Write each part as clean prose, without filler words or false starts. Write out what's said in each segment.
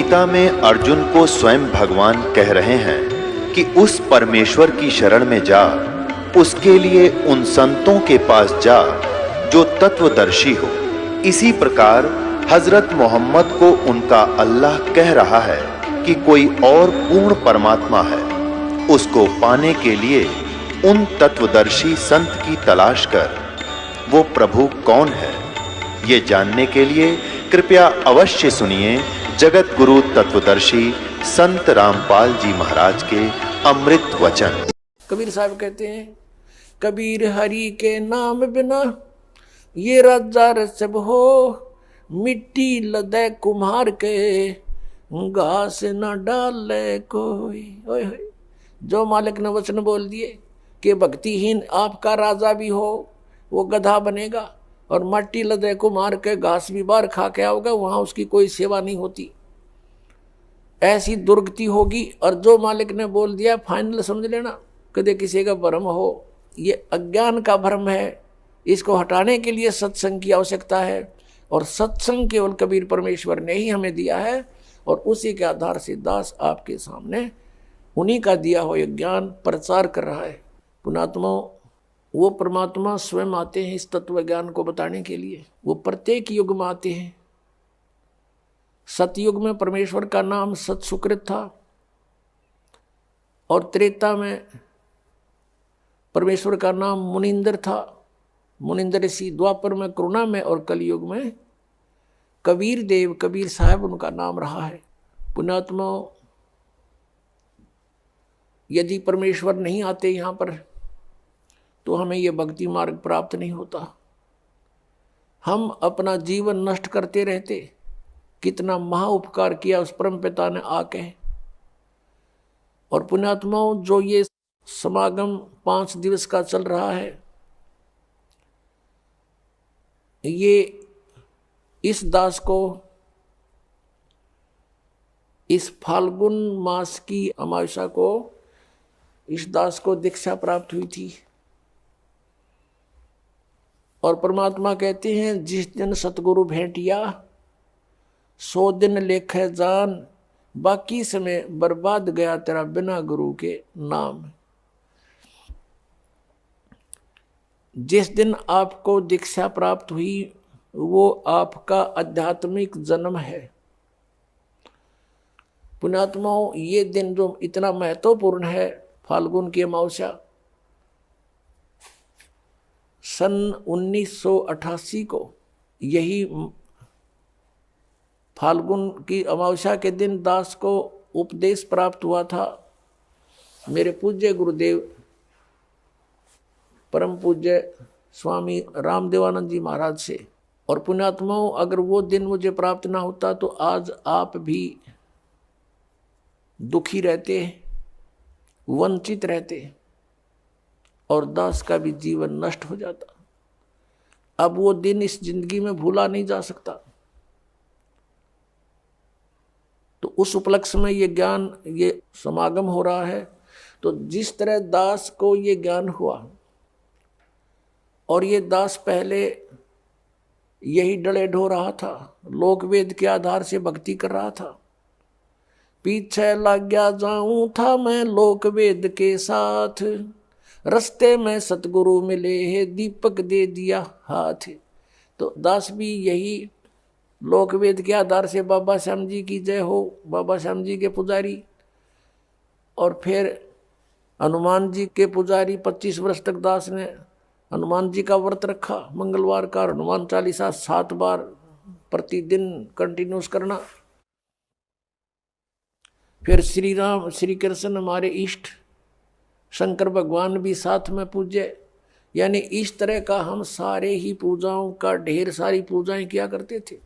गीता में अर्जुन को स्वयं भगवान कह रहे हैं कि उस परमेश्वर की शरण में जा, उसके लिए उन संतों के पास जा जो तत्वदर्शी हो। इसी प्रकार हजरत मोहम्मद को उनका अल्लाह कह रहा है कि कोई और पूर्ण परमात्मा है, उसको पाने के लिए उन तत्वदर्शी संत की तलाश कर। वो प्रभु कौन है, ये जानने के लिए कृपया अवश्य सुनिए जगत गुरु तत्वदर्शी संत रामपाल जी महाराज के अमृत वचन। कबीर साहब कहते हैं, कबीर हरि के नाम बिना ये राजा रसब हो, मिट्टी लदे कुम्हार के घास न डाले कोई। ओए होए, जो मालिक ने वचन बोल दिए कि भक्तिहीन आपका राजा भी हो वो गधा बनेगा और मट्टी लदे कुम्हार के घास भी बार खा के आओगे, वहां उसकी कोई सेवा नहीं होती, ऐसी दुर्गति होगी। और जो मालिक ने बोल दिया फाइनल समझ लेना, कदे किसी का भ्रम हो, ये अज्ञान का भ्रम है, इसको हटाने के लिए सत्संग की आवश्यकता है। और सत्संग केवल कबीर परमेश्वर ने ही हमें दिया है और उसी के आधार से दास आपके सामने उन्हीं का दिया हुआ ज्ञान प्रचार कर रहा है। पुणात्मा, वो परमात्मा स्वयं आते हैं इस तत्व ज्ञान को बताने के लिए। वो प्रत्येक युग में आते हैं। सतयुग में परमेश्वर का नाम सत सुकृत था और त्रेता में परमेश्वर का नाम मुनिंदर था, मुनिंदर ऋषि। द्वापर में करुणा में और कलयुग में कबीर देव, कबीर साहब उनका नाम रहा है। पुण्यात्मा, यदि परमेश्वर नहीं आते यहाँ पर तो हमें यह भक्ति मार्ग प्राप्त नहीं होता। हम अपना जीवन नष्ट करते रहते। कितना महा उपकार किया उस परम पिता ने आके। और पुण्यात्माओं, जो ये समागम 5 दिवस का चल रहा है, ये इस दास को इस फाल्गुन मास की अमावस्या को इस दास को दीक्षा प्राप्त हुई थी। और परमात्मा कहते हैं, जिस दिन सतगुरु भेंटिया 100 दिन लेखे जान, बाकी समय बर्बाद गया तेरा बिना गुरु के नाम। जिस दिन आपको दीक्षा प्राप्त हुई वो आपका आध्यात्मिक जन्म है। पुण्यात्माओं, ये दिन जो इतना महत्वपूर्ण है, फाल्गुन की अमावस्या, सन 1988 को यही फाल्गुन की अमावस्या के दिन दास को उपदेश प्राप्त हुआ था मेरे पूज्य गुरुदेव परम पूज्य स्वामी रामदेवानंद जी महाराज से। और पुण्यात्माओं, अगर वो दिन मुझे प्राप्त ना होता तो आज आप भी दुखी रहते, वंचित रहते और दास का भी जीवन नष्ट हो जाता। अब वो दिन इस जिंदगी में भूला नहीं जा सकता। तो उस उपलक्ष्य में ये ज्ञान, ये समागम हो रहा है। तो जिस तरह दास को ये ज्ञान हुआ, और ये दास पहले यही डले ढो रहा था, लोक वेद के आधार से भक्ति कर रहा था। पीछे लग गया जाऊं था मैं लोक वेद के साथ, रस्ते में सतगुरु मिले है दीपक दे दिया हाथ। तो दास भी यही लोक वेद के आधार से बाबा श्याम जी की जय हो, बाबा श्याम जी के पुजारी, और फिर हनुमान जी के पुजारी। 25 वर्ष तक दास ने हनुमान जी का व्रत रखा, मंगलवार का हनुमान चालीसा 7 बार प्रतिदिन कंटिन्यूस करना। फिर श्री राम श्री कृष्ण हमारे इष्ट, शंकर भगवान भी साथ में पूज्य। यानी इस तरह का हम सारे ही पूजाओं का ढेर सारी पूजाएं किया करते थे।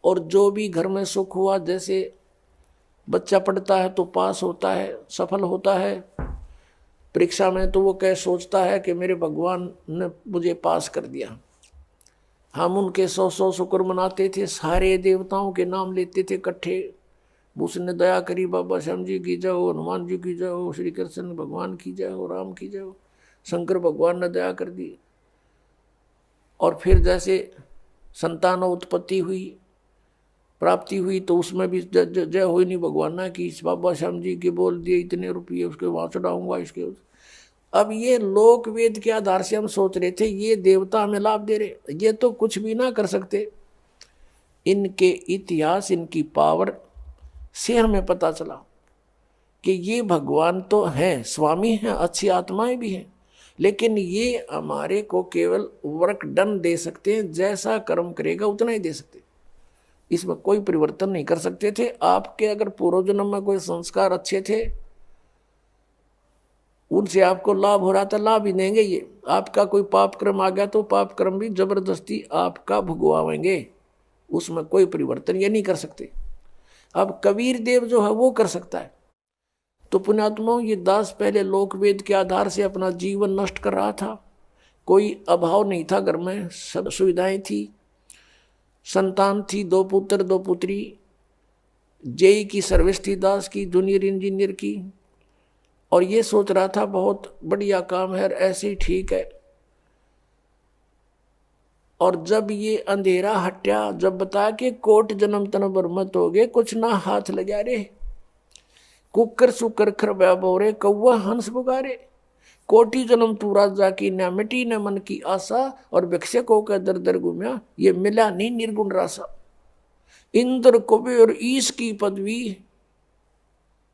और जो भी घर में सुख हुआ, जैसे बच्चा पढ़ता है तो पास होता है, सफल होता है परीक्षा में, तो वो कह सोचता है कि मेरे भगवान ने मुझे पास कर दिया। हम उनके 100 शुक्र मनाते थे, सारे देवताओं के नाम लेते थे इकट्ठे। उसने दया करी, बाबा श्याम जी की जय हो, हनुमान जी की जय हो, श्री कृष्ण भगवान की जय हो, राम की जय हो, शंकर भगवान ने दया कर दी। और फिर जैसे संतान उत्पत्ति हुई, प्राप्ति हुई तो उसमें भी जय हो नहीं भगवान ना कि बाबा श्याम जी के बोल दिए इतने रुपये उसके वहां चढ़ाऊंगा इसके। अब ये लोक वेद के आधार से हम सोच रहे थे ये देवता हमें लाभ दे रहे, ये तो कुछ भी ना कर सकते। इनके इतिहास, इनकी पावर से हमें पता चला कि ये भगवान तो हैं, स्वामी हैं, अच्छी आत्माएं भी हैं, लेकिन ये हमारे को केवल वर्क डन दे सकते हैं, जैसा कर्म करेगा उतना ही दे सकते, इसमें कोई परिवर्तन नहीं कर सकते थे। आपके अगर पूर्व जन्म में कोई संस्कार अच्छे थे, उनसे आपको लाभ हो रहा था, लाभ ही देंगे ये। आपका कोई पाप कर्म आ गया तो पाप कर्म भी जबरदस्ती आपका भुगवाएंगे, उसमें कोई परिवर्तन ये नहीं कर सकते। अब कबीर देव जो है वो कर सकता है। तो पुण्यात्माओं, ये दास पहले लोक वेद के आधार से अपना जीवन नष्ट कर रहा था, कोई अभाव नहीं था, घर में सब सुविधाएं थी, संतान थी, 2 पुत्र 2 पुत्री, जेई की सर्विस थी दास की, जूनियर इंजीनियर की, और ये सोच रहा था बहुत बढ़िया काम है, ऐसे ही ठीक है। और जब ये अंधेरा हट्या, जब बताया कि कोट जन्म तन बरमत हो गए, कुछ ना हाथ लगा रे, कुकर सुकर खरबा बोरे, कौवा हंस पुकारे, कोटि जन्म तू राजा की न मिटी न मन की आशा, और भिक्षकों का दर दर घूमया, ये मिला नहीं निर्गुण रासा। इंद्र कुबेर ईश की पदवी,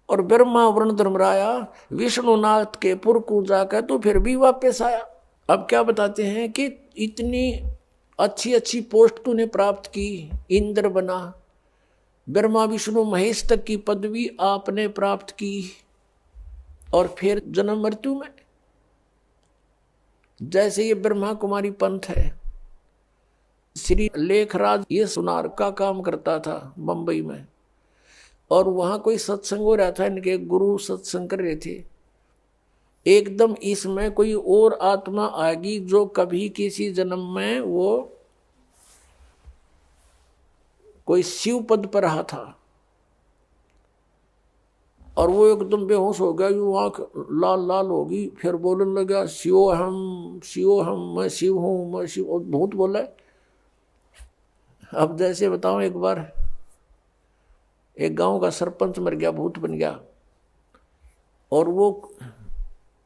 और ब्रह्मा वरुण धर्मराया, विष्णुनाथ के पुर को जाकर तो फिर भी वापस आया। अब क्या बताते हैं कि इतनी अच्छी अच्छी पोस्ट तूने प्राप्त की, इंद्र बना, ब्रह्मा विष्णु महेश तक की पदवी आपने प्राप्त की, और फिर जन्म मृत्यु में। जैसे ये ब्रह्मा कुमारी पंथ है, श्री लेखराज ये सुनार का काम करता था बंबई में, और वहां कोई सत्संग हो रहा था, इनके गुरु सत्संग कर रहे थे। एकदम इसमें कोई और आत्मा आएगी जो कभी किसी जन्म में वो कोई शिव पद पर रहा था, और वो एकदम बेहोश हो गया, यूं आंख लाल लाल होगी, फिर बोलने लगा शिवोहम शिवोहम, मैं शिव हूं, मैं शिव। भूत बोला। अब जैसे बताऊं, एक बार एक गांव का सरपंच मर गया, भूत बन गया, और वो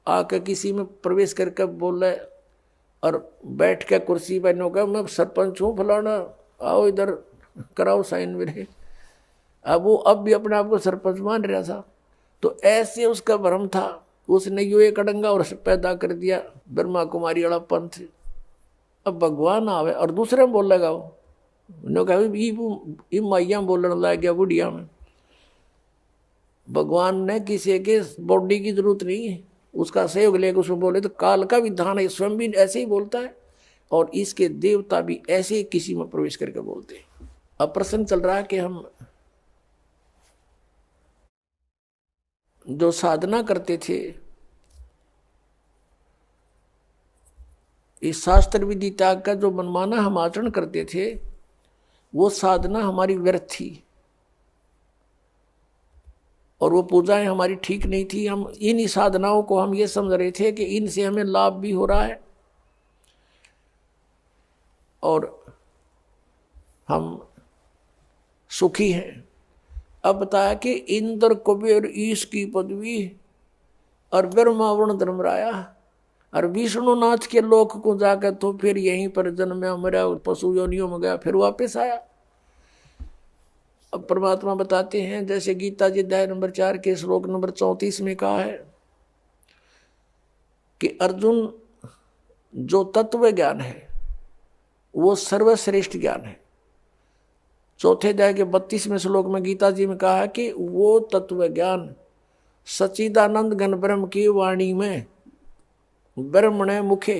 आकर किसी में प्रवेश करके बोल रहे, और बैठ के कुर्सी पर नो कहा मैं सरपंच हूँ फलाना, आओ इधर कराओ साइन मेरे। अब वो अब भी अपने आप को सरपंच मान रहा था। तो ऐसे उसका भ्रम था, उसने यो एक अड़ंगा और पैदा कर दिया, ब्रह्मा कुमारी वाला पंथ। अब भगवान आवे और दूसरे में बोल लगा, कहा माइया बोलने लग गया बुढ़िया में। भगवान ने किसी के बॉडी की जरूरत नहीं है, उसका सहयोग लेकर उसमें बोले तो काल का विधान है, स्वयं भी ऐसे ही बोलता है, और इसके देवता भी ऐसे ही किसी में प्रवेश करके बोलते हैं। अब प्रश्न चल रहा है कि हम जो साधना करते थे, इस शास्त्र विधि त्याग का जो मनमाना हम आचरण करते थे, वो साधना हमारी व्यर्थ थी, और वो पूजाएं हमारी ठीक नहीं थी। हम इन साधनाओं को हम ये समझ रहे थे कि इनसे हमें लाभ भी हो रहा है, और हम सुखी हैं। अब बताया कि इंद्र कुबेर ईश की पदवी, और ब्रह्मा वरुण धर्मराया, और विष्णुनाथ के लोक को जाकर तो फिर यहीं पर जन्मा, मरा, पशु योनियों में गया, फिर वापस आया। अब परमात्मा बताते हैं, जैसे गीता जी अध्याय नंबर 4 के श्लोक नंबर 34 में कहा है कि अर्जुन, जो तत्व ज्ञान है वो सर्वश्रेष्ठ ज्ञान है। चौथे अध्याय के 32वें श्लोक में गीता जी में कहा है कि वो तत्व ज्ञान सच्चिदानंद घन ब्रह्म की वाणी में ब्रह्मणे मुखे,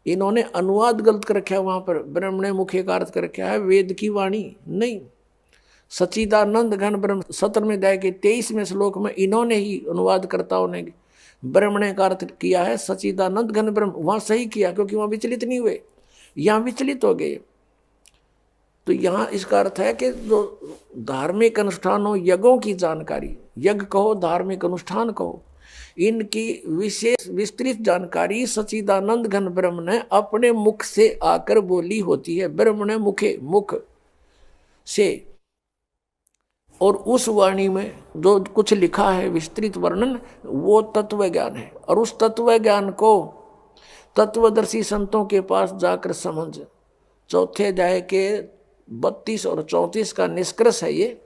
इन्होंने अनुवाद गलत कर रखा है, वहां पर ब्रह्मणे मुखे का अर्थ कर रखा है वेद की वाणी नहीं, सच्चिदानंद घन ब्रह्म। 17वें अध्याय के 23वें श्लोक में इन्होंने ही अनुवादकर्ताओं ने ब्रह्मणे का अर्थ किया है सच्चिदानंद घन ब्रह्म। वहां सही किया क्योंकि वहां विचलित नहीं हुए, यहां विचलित हो गए। तो यहाँ इसका अर्थ है कि जो धार्मिक अनुष्ठानों, यज्ञों की जानकारी, यज्ञ कहो धार्मिक अनुष्ठान कहो, इनकी विशेष विस्तृत जानकारी सच्चिदानंद घन ब्रह्म ने अपने मुख से आकर बोली होती है। ब्रह्म ने मुखे, मुख से और उस वाणी में जो कुछ लिखा है विस्तृत वर्णन, वो तत्व ज्ञान है। और उस तत्व ज्ञान को तत्वदर्शी संतों के पास जाकर समझ। चौथे अध्याय के 32 और 34 का निष्कर्ष है ये।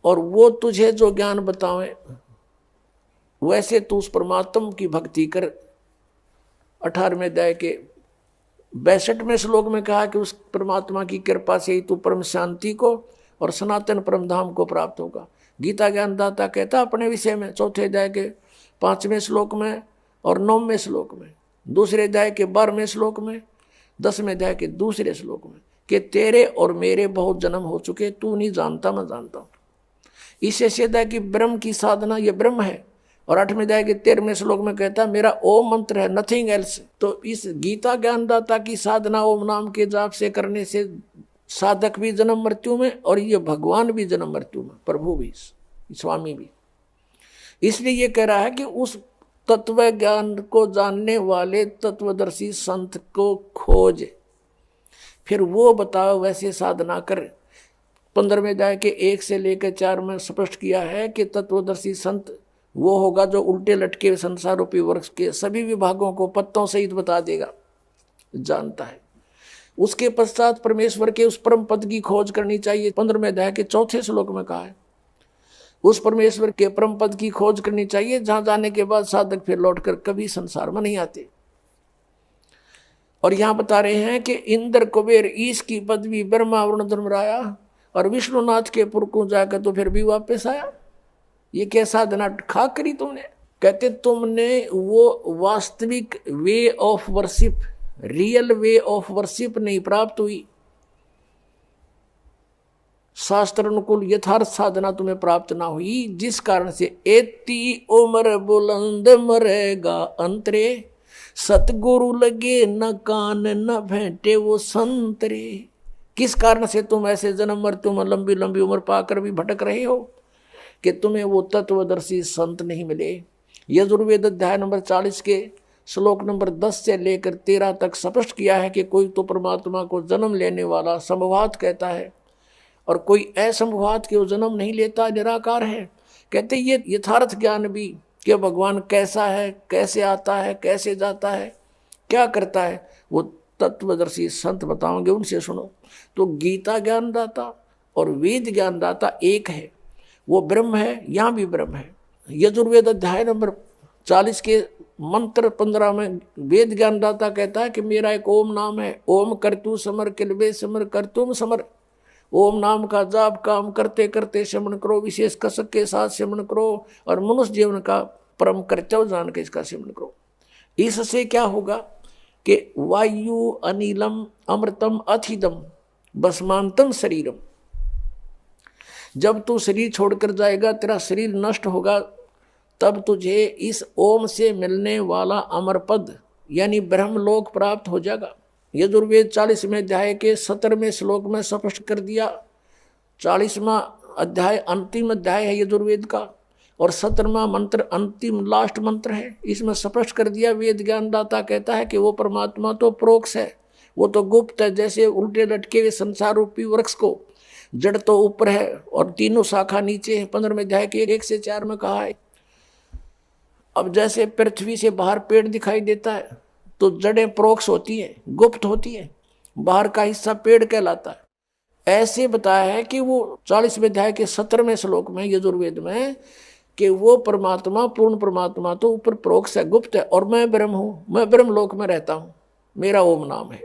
और वो तुझे जो ज्ञान बतावे वैसे तू उस परमात्मा की भक्ति कर। 18वें अध्याय के 62वें श्लोक में कहा कि उस परमात्मा की कृपा से ही तू परम शांति को और सनातन परम धाम को प्राप्त होगा। गीता ज्ञानदाता कहता अपने विषय में चौथे अध्याय के 5वें श्लोक में और 9वें श्लोक में, दूसरे अध्याय के 12वें श्लोक में, 10वें अध्याय के दूसरे श्लोक में कि तेरे और मेरे बहुत जन्म हो चुके, तू नहीं जानता मैं जानता हूं। इससे सिद्ध है कि ब्रह्म की साधना ये ब्रह्म है। और 8वें अध्याय के 13वें श्लोक में कहता है मेरा ओम मंत्र है, नथिंग एल्स। तो इस गीता ज्ञानदाता की साधना ओम नाम के जाप से करने से साधक भी जन्म मृत्यु में और ये भगवान भी जन्म मृत्यु में, प्रभु भी, स्वामी भी। इसलिए ये कह रहा है कि उस तत्व ज्ञान को जानने वाले तत्वदर्शी संत को खोज, फिर वो बताओ वैसे साधना कर। 15वें अध्याय के 1 से लेकर 4 में स्पष्ट किया है कि तत्वदर्शी संत वो होगा जो उल्टे लटके संसार रूपी वृक्ष के सभी विभागों को पत्तों सहित बता देगा, जानता है। उसके पश्चात परमेश्वर के उस परम पद की खोज करनी चाहिए। 15वें अध्याय के 4थे श्लोक में कहा है उस परमेश्वर के परम पद की खोज करनी चाहिए, जहां जाने के बाद साधक फिर लौटकर कभी संसार में नहीं आते। और यहां बता रहे हैं कि इंद्र कुबेर ईश की पदवी ब्रह्मा वरुण धर्मराया और विष्णुनाथ के पुर को जाकर तो फिर भी वापस आया। ये क्या साधना खा करी तुमने? कहते तुमने वो वास्तविक way of worship, real way of worship नहीं प्राप्त हुई। शास्त्र अनुकूल यथार्थ साधना तुम्हें प्राप्त ना हुई, जिस कारण से एती उम्र बुलंद मरेगा अंतरे, सतगुरु लगे न कान न भेंटे वो संतरे। किस कारण से तुम ऐसे जन्म मृत्यु में लंबी लंबी उम्र पाकर भी भटक रहे हो कि तुम्हें वो तत्वदर्शी संत नहीं मिले। यजुर्वेद अध्याय नंबर 40 के श्लोक नंबर 10 से लेकर 13 तक स्पष्ट किया है कि कोई तो परमात्मा को जन्म लेने वाला संभवात कहता है और कोई असंभवात के वो जन्म नहीं लेता, निराकार है। कहते ये यथार्थ ज्ञान भी कि भगवान कैसा है, कैसे आता है, कैसे जाता है, क्या करता है, वो तत्वदर्शी संत बताओगे, उनसे सुनो। तो गीता ज्ञानदाता और वेद ज्ञानदाता एक है, वो ब्रह्म है, यहाँ भी ब्रह्म है। यजुर्वेद अध्याय नंबर 40 के मंत्र 15 में वेद ज्ञानदाता कहता है कि मेरा एक ओम नाम है, ओम करतु समर किलबे समर करतुम समर। ओम नाम का जाप काम करते करते श्रवण करो, विशेष कसक के साथ श्रवण करो और मनुष्य जीवन का परम कर्तव्य जान के इसका श्रवण करो। इससे क्या होगा कि वायु अनिलम अमृतम अथिदम भस्मांतम शरीरम। जब तू शरीर छोड़कर जाएगा, तेरा शरीर नष्ट होगा, तब तुझे इस ओम से मिलने वाला अमर पद यानी ब्रह्मलोक प्राप्त हो जाएगा। यजुर्वेद 40वें अध्याय के 17वें श्लोक में स्पष्ट कर दिया। 40वां अध्याय अंतिम अध्याय है यजुर्वेद का और 17वां मंत्र अंतिम लास्ट मंत्र है। इसमें स्पष्ट कर दिया, वेद ज्ञानदाता कहता है कि वो परमात्मा तो प्रोक्ष है, वो तो गुप्त है। जैसे उल्टे लटके हुए संसार रूपी वृक्ष को जड़ तो ऊपर है और तीनों शाखा नीचे है। 15वें अध्याय के 1 से 4 में कहा है। अब जैसे पृथ्वी से बाहर पेड़ दिखाई देता है तो जड़ें प्रोक्ष होती है, गुप्त होती है, बाहर का हिस्सा पेड़ कहलाता है। ऐसे बताया है कि वो 40वें अध्याय के 17वें श्लोक में यजुर्वेद में कि वो परमात्मा पूर्ण परमात्मा तो ऊपर प्रोक्ष है, गुप्त है, और मैं ब्रह्म हूं, मैं ब्रह्म लोक में रहता हूं, मेरा ओम नाम है।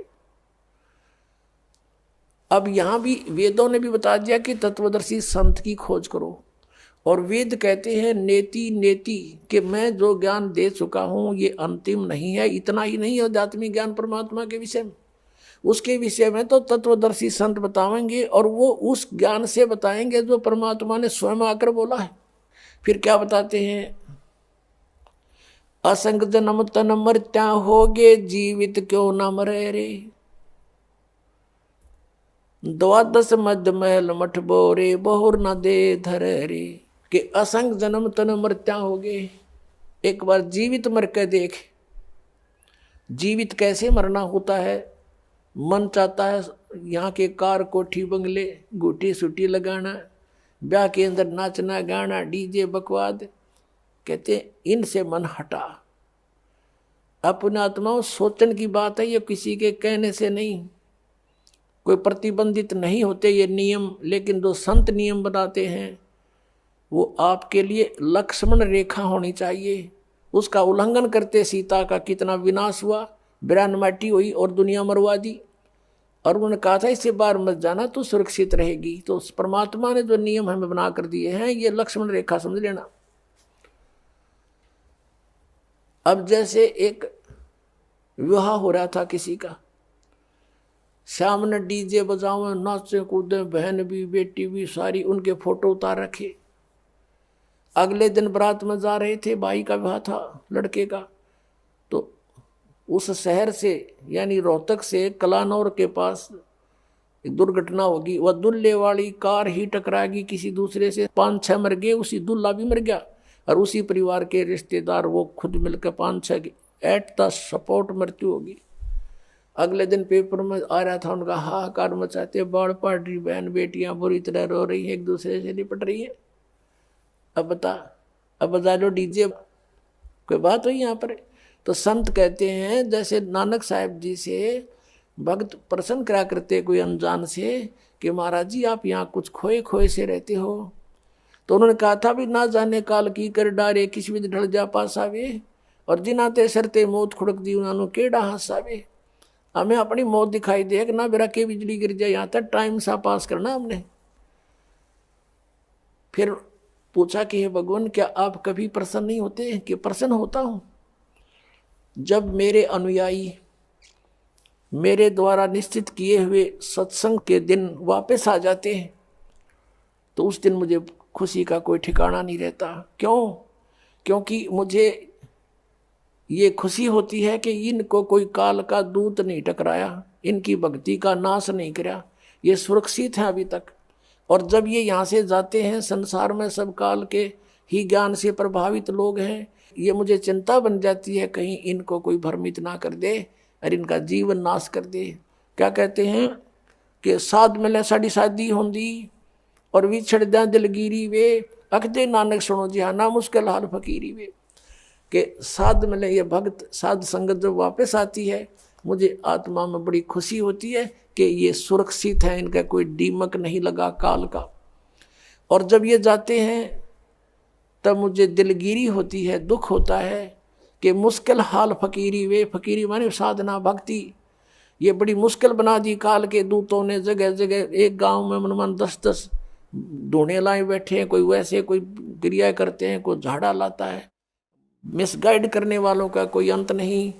अब यहां भी वेदों ने भी बता दिया कि तत्वदर्शी संत की खोज करो। और वेद कहते हैं नेति नेति कि मैं जो ज्ञान दे चुका हूं ये अंतिम नहीं है। इतना ही नहीं है आध्यात्मिक ज्ञान परमात्मा के विषय में, उसके विषय में तो तत्वदर्शी संत बताएंगे और वो उस ज्ञान से बताएंगे जो परमात्मा ने स्वयं आकर बोला है। फिर क्या बताते हैं, असंग जन्म तन मर्त्या होगे, जीवित क्यों न मरे रे, द्वादश मध्य महल मठ बोरे, बहुर न दे धरे रे। कि असंग जन्म तन मर्त्या हो गए, एक बार जीवित मर के देख। जीवित कैसे मरना होता है, मन चाहता है यहाँ के कार कोठी बंगले गुटी सुटी लगाना, ब्याह के अंदर नाचना गाना डीजे बकवाद, कहते इनसे मन हटा। अपने आत्मा सोचने की बात है, ये किसी के कहने से नहीं, कोई प्रतिबंधित नहीं होते ये नियम, लेकिन जो संत नियम बनाते हैं वो आपके लिए लक्ष्मण रेखा होनी चाहिए। उसका उल्लंघन करते सीता का कितना विनाश हुआ, बिरान माटी हुई और दुनिया मरवा दी। और उन्होंने कहा था इससे बाहर मत जाना तो सुरक्षित रहेगी। तो परमात्मा ने जो नियम हमें बना कर दिए हैं ये लक्ष्मण रेखा समझ लेना। अब जैसे एक विवाह हो रहा था किसी का, शाम ने डीजे बजाओ नाचे कूदे, बहन भी बेटी भी सारी, उनके फोटो उतार रखे। अगले दिन बारात में जा रहे थे, भाई का विवाह था लड़के का, तो उस शहर से यानी रोहतक से कलानौर के पास एक दुर्घटना होगी। वह दुल्हे वाली कार ही टकराएगी किसी दूसरे से, 5-6 मर गए, उसी दुल्हा भी मर गया और उसी परिवार के रिश्तेदार वो खुद मिलकर 5-6 एट द स्पॉट मृत्यु होगी। अगले दिन पेपर में आ रहा था उनका हाहाकार मचाते, बाढ़ पड़ रही, बहन बेटियां बुरी तरह रो रही है, एक दूसरे से लिपट रही है। अब बजा लो डीजे, कोई बात हुई यहाँ पर। तो संत कहते हैं जैसे नानक साहब जी से भक्त प्रसन्न करा करते कोई अनजान से कि महाराज जी आप यहाँ कुछ खोए खोए से रहते हो। तो उन्होंने कहा था भी ना जाने काल की कर डारे, किस विध ढल जा पास आवे, और जिनाते सरते मौत खुड़क दी उन्होंने केड़ा हास आवे। हमें अपनी मौत दिखाई दे ना बेरा के बिजली गिर जाए, यहाँ तक टाइम सा पास करना हमने। फिर पूछा कि हे भगवान क्या आप कभी प्रसन्न नहीं होते? कि प्रसन्न होता हूँ जब मेरे अनुयायी मेरे द्वारा निश्चित किए हुए सत्संग के दिन वापस आ जाते हैं, तो उस दिन मुझे खुशी का कोई ठिकाना नहीं रहता। क्यों? क्योंकि मुझे ये खुशी होती है कि इनको कोई काल का दूत नहीं टकराया, इनकी भक्ति का नाश नहीं करा, ये सुरक्षित हैं अभी तक। और जब ये यहाँ से जाते हैं, संसार में सब काल के ही ज्ञान से प्रभावित लोग हैं, ये मुझे चिंता बन जाती है कहीं इनको कोई भ्रमित ना कर दे और इनका जीवन नाश कर दे। क्या कहते हैं कि साध मिले साड़ी शादी होंदी और विछड़ दें दिलगिरी वे, अखदे नानक सुनो जी हाँ ना मुश्किल हाल फकीरी वे। कि साध मिले ये भक्त साध संगत जब वापस आती है, मुझे आत्मा में बड़ी खुशी होती है कि ये सुरक्षित है, इनका कोई दीमक नहीं लगा काल का। और जब ये जाते हैं तब मुझे दिलगिरी होती है, दुख होता है कि मुश्किल हाल फकीरी वे, फकीरी माने साधना भक्ति, ये बड़ी मुश्किल बना दी काल के दूतों ने। जगह जगह एक गांव में मनमान 10-10 ढूंढे लाए बैठे हैं, कोई वैसे कोई क्रिया करते हैं, कोई झाड़ा लाता है, मिसगाइड करने वालों का कोई अंत नहीं।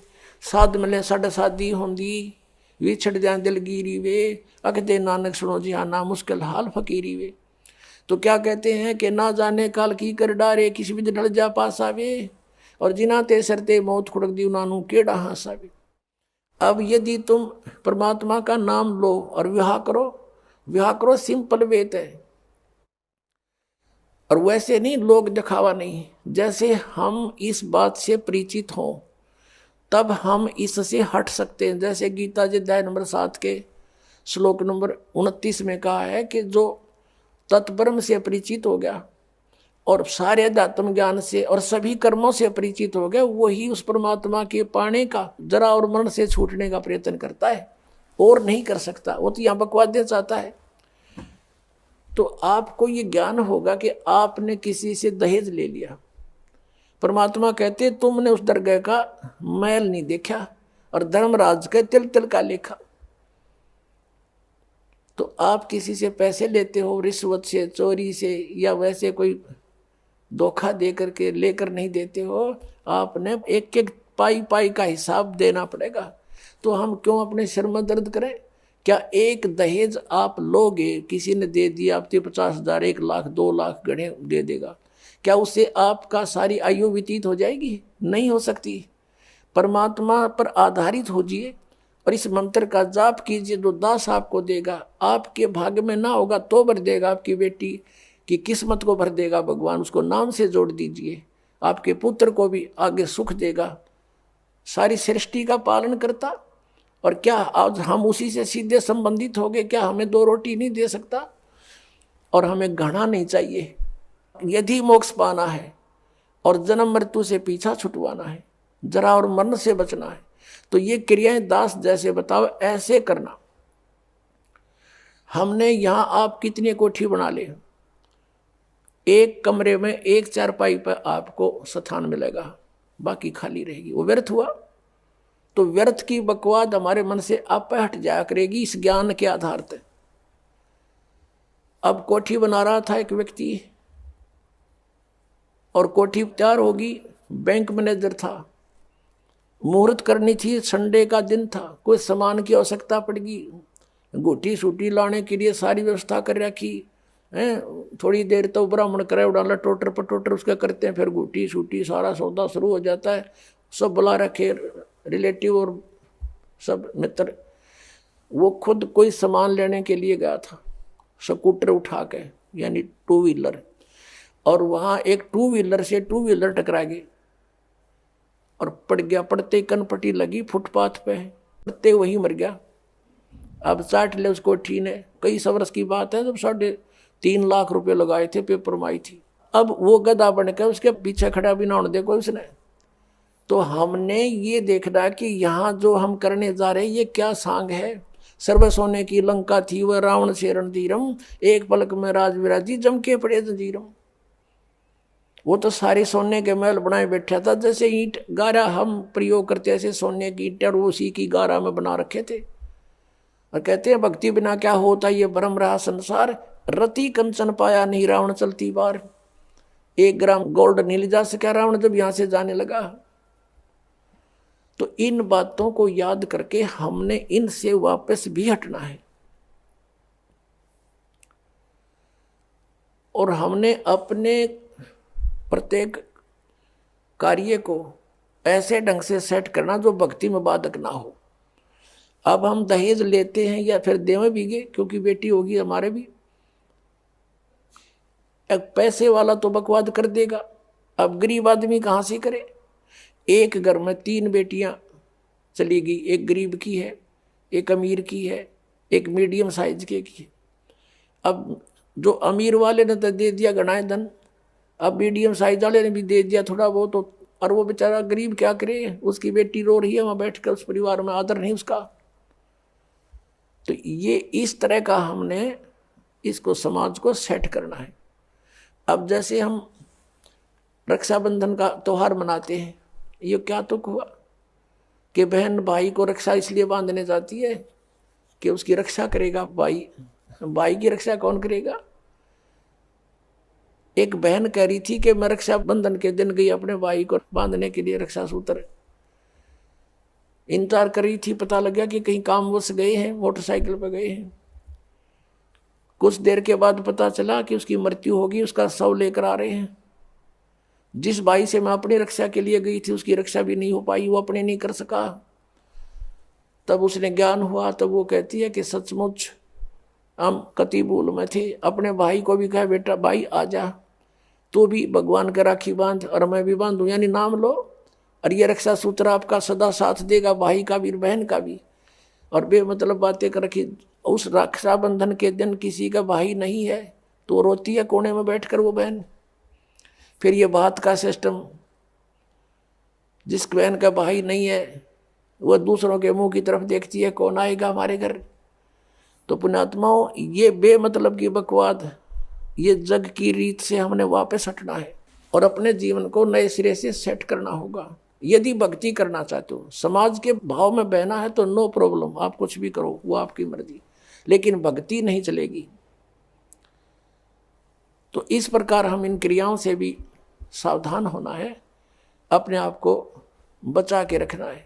साध मिले साढ़े शादी होंदी विछड़ जाए दिलगिरी वे, अखदे नानक सुनो जी हाँ ना मुश्किल हाल फकीरी वे। तो क्या कहते हैं कि ना जाने काल की कर डारे, किसी विध ढल जा पास आवे, और जिनाते सरते मौत खुड़क दी उनानू केड़ा हास आवे। अब यदि तुम परमात्मा का नाम लो और विवाह करो सिंपल वेत है, और वैसे नहीं लोग दिखावा नहीं। जैसे हम इस बात से परिचित हों तब हम इससे हट सकते हैं। जैसे गीता जी अध्याय नंबर 7 के श्लोक नंबर 29 में कहा है कि जो तत्ब्रह्म से परिचित हो गया और सारे अध्यात्म ज्ञान से और सभी कर्मों से परिचित हो गया, वही उस परमात्मा के पाने का जरा और मरण से छूटने का प्रयत्न करता है, और नहीं कर सकता। वो तो यहाँ बकवाद्य चाहता है। तो आपको ये ज्ञान होगा कि आपने किसी से दहेज ले लिया, परमात्मा कहते तुमने उस दरगाह का मैल नहीं देखा और धर्मराज के तिल तिल का लेखा। तो आप किसी से पैसे लेते हो रिश्वत से, चोरी से, या वैसे कोई धोखा दे करके लेकर नहीं देते हो, आपने एक एक पाई का हिसाब देना पड़ेगा। तो हम क्यों अपने सिर में दर्द करें? क्या एक दहेज आप लोगे, किसी ने दे दिया आपके 50,000, 1 लाख, 2 लाख गणे दे देगा, क्या उससे आपका सारी आयु व्यतीत हो जाएगी? नहीं हो सकती। परमात्मा पर आधारित होजिए और इस मंत्र का जाप कीजिए, जो दास आपको देगा। आपके भाग्य में ना होगा तो भर देगा, आपकी बेटी की किस्मत को भर देगा भगवान, उसको नाम से जोड़ दीजिए। आपके पुत्र को भी आगे सुख देगा। सारी सृष्टि का पालन करता और क्या आज हम उसी से सीधे संबंधित हो गए? क्या हमें 2 रोटी नहीं दे सकता? और हमें घृणा नहीं चाहिए। यदि मोक्ष पाना है और जन्म मृत्यु से पीछा छुटवाना है, जरा और मरण से बचना है, तो ये क्रियाएं दास जैसे बताओ ऐसे करना। हमने यहां आप कितनी कोठी बना ले, एक कमरे में एक चारपाई पर आपको स्थान मिलेगा, बाकी खाली रहेगी, वो व्यर्थ हुआ। तो व्यर्थ की बकवाद हमारे मन से आप हट जाया करेगी इस ज्ञान के आधार पर। अब कोठी बना रहा था एक व्यक्ति, और कोठी तैयार होगी, बैंक मैनेजर था, मुहूर्त करनी थी, संडे का दिन था, कोई सामान की आवश्यकता पड़गी, गोटी सूटी लाने के लिए सारी व्यवस्था कर रखी है। थोड़ी देर तो ब्राह्मण करे उड़ाला टोटर पटोटर उसका करते हैं, फिर गोटी सूटी सारा सौदा शुरू हो जाता है, सब बुला रखे रिलेटिव और सब मित्र। वो खुद कोई सामान लेने के लिए गया था, स्कूटर उठा के, यानी 2 व्हीलर, और वहां एक 2 व्हीलर से 2 व्हीलर टकरा गए और पड़ गया। पड़ते कनपट्टी लगी फुटपाथ पे, पड़ते वही मर गया। अब चाट ले उसको कोठी ने, कई वर्ष की बात है, जब 3.5 लाख रुपए लगाए थे, पेपर माई थी। अब वो गधा बनकर उसके पीछे खड़ा भी ना होने दे कोई उसने। तो हमने ये देखना कि यहाँ जो हम करने जा रहे हैं ये क्या सांग है। सर्व सोने की लंका थी वह रावण से रणधीरम, एक पलक में राज विराजी जम के पड़े जंजीरम। वो तो सारे सोने के महल बनाए बैठा था, जैसे ईंट गारा हम प्रयोग करते ऐसे सोने की ईंट और उसी की गारा में बना रखे थे। और कहते हैं भक्ति बिना क्या होता ये भ्रम रहा संसार, रति कंचन पाया नहीं रावण चलती बार। 1 ग्राम गोल्ड नहीं ले जा सका रावण जब यहां से जाने लगा। तो इन बातों को याद करके हमने इनसे वापस भी हटना है, और हमने अपने प्रत्येक कार्य को ऐसे ढंग से सेट करना जो भक्ति में बाधक ना हो। अब हम दहेज लेते हैं या फिर देवे भीगे, क्योंकि बेटी होगी हमारे भी, एक पैसे वाला तो बकवाद कर देगा, अब गरीब आदमी कहां से करे। एक घर में 3 बेटियां चली गई, एक गरीब की है, एक अमीर की है, एक मीडियम साइज की है। अब जो अमीर वाले ने तो दे दिया गणाए धन, अब मीडियम साइज वाले ने भी दे दिया थोड़ा बहुत, और वो बेचारा गरीब क्या करे, उसकी बेटी रो रही है वहां बैठकर, उस परिवार में आदर नहीं उसका। तो ये इस तरह का हमने इसको समाज को सेट करना है। अब जैसे हम रक्षाबंधन का त्योहार मनाते हैं, ये क्या तुक हुआ कि बहन भाई को रक्षा इसलिए बांधने जाती है कि उसकी रक्षा करेगा भाई, भाई की रक्षा कौन करेगा। एक बहन कह रही थी कि मैं रक्षाबंधन के दिन गई अपने भाई को बांधने के लिए रक्षा सूत्र, इंतजार कर रही थी, पता लग गया कि कहीं कामवश गए हैं, मोटरसाइकिल पर गए हैं। कुछ देर के बाद पता चला कि उसकी मृत्यु होगी, उसका शव लेकर आ रहे हैं। जिस भाई से मैं अपनी रक्षा के लिए गई थी उसकी रक्षा भी नहीं हो पाई, वो अपने नहीं कर सका। तब उसने ज्ञान हुआ, तब वो कहती है कि सचमुच हम कति भूल में थे। अपने भाई को भी कहा बेटा भाई आ जा, तू भी भगवान का राखी बांध और मैं भी बांधूं, यानी नाम लो, और ये रक्षा सूत्र आपका सदा साथ देगा, भाई का भी बहन का भी। और बेमतलब बातें कर रखी। उस रक्षाबंधन के दिन किसी का भाई नहीं है तो रोती है कोने में बैठकर वो बहन। फिर ये बात का सिस्टम, जिस बहन का भाई नहीं है वह दूसरों के मुंह की तरफ देखती है, कौन आएगा हमारे घर। तो पुण्यात्माओं, ये बेमतलब की बकवाद, ये जग की रीत से हमने वापस हटना है और अपने जीवन को नए सिरे से सेट करना होगा। यदि भक्ति करना चाहते हो, समाज के भाव में बहना है तो नो प्रॉब्लम, आप कुछ भी करो, वो आपकी मर्जी, लेकिन भक्ति नहीं चलेगी। तो इस प्रकार हम इन क्रियाओं से भी सावधान होना है, अपने आप को बचा के रखना है,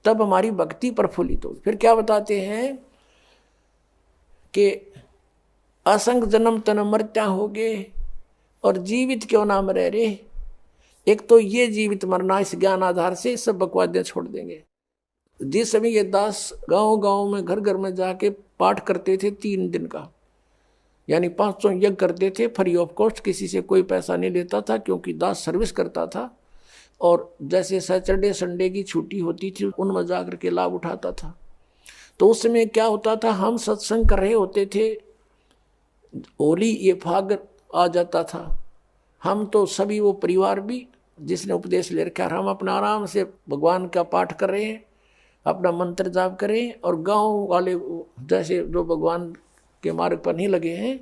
तब हमारी भक्ति प्रफुल्लित हो। फिर क्या बताते हैं कि असंग जन्म तन मरत्या हो गए और जीवित क्यों नाम रह रे। एक तो ये जीवित मरना इस ज्ञान आधार से सब बकवादें छोड़ देंगे। जिस समय ये दास गांव गांव में घर घर में जाके पाठ करते थे 3 दिन का, यानी 500 यज्ञ करते थे फ्री ऑफ कॉस्ट, किसी से कोई पैसा नहीं लेता था, क्योंकि दास सर्विस करता था। और जैसे सैटरडे संडे की छुट्टी होती थी उनमें जाकर के लाभ उठाता था। तो उस समय क्या होता था, हम सत्संग कर रहे होते थे, होली ये फाग आ जाता था, हम तो सभी वो परिवार भी जिसने उपदेश ले रखा, हम अपना आराम से भगवान का पाठ कर रहे हैं, अपना मंत्र जाप करें, और गांव वाले जैसे जो भगवान के मार्ग पर नहीं लगे हैं,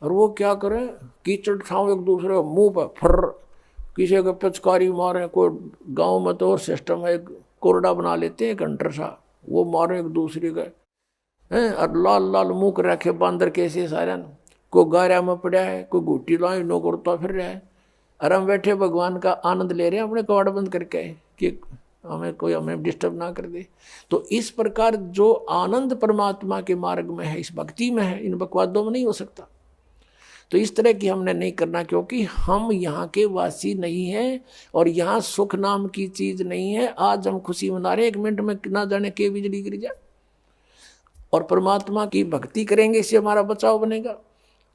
और वो क्या करें, कीचड़ ठाव एक दूसरे मुंह पर फर, किसी को पिचकारी मारे, कोई गांव में तो और सिस्टम है, कोरडा बना लेते हैं घंटर सा, वो मारे एक दूसरे का हैं, और लाल लाल मुंह कर रखे बांदर कैसे सारे, कोई गारा में पड़ा है, कोई घुट्टी लाई नो करता फिर रहा है, और हम बैठे भगवान का आनंद ले रहे हैं अपने कवाड़ बंद करके कि हमें डिस्टर्ब ना कर दे। तो इस प्रकार जो आनंद परमात्मा के मार्ग में है, इस भक्ति में है, इन बकवादों में नहीं हो सकता। तो इस तरह की हमने नहीं करना, क्योंकि हम यहाँ के वासी नहीं हैं और यहाँ सुख नाम की चीज नहीं है। आज हम खुशी मना रहे, 1 मिनट में ना जाने के बिजली गिर जाए, और परमात्मा की भक्ति करेंगे, इससे हमारा बचाव बनेगा।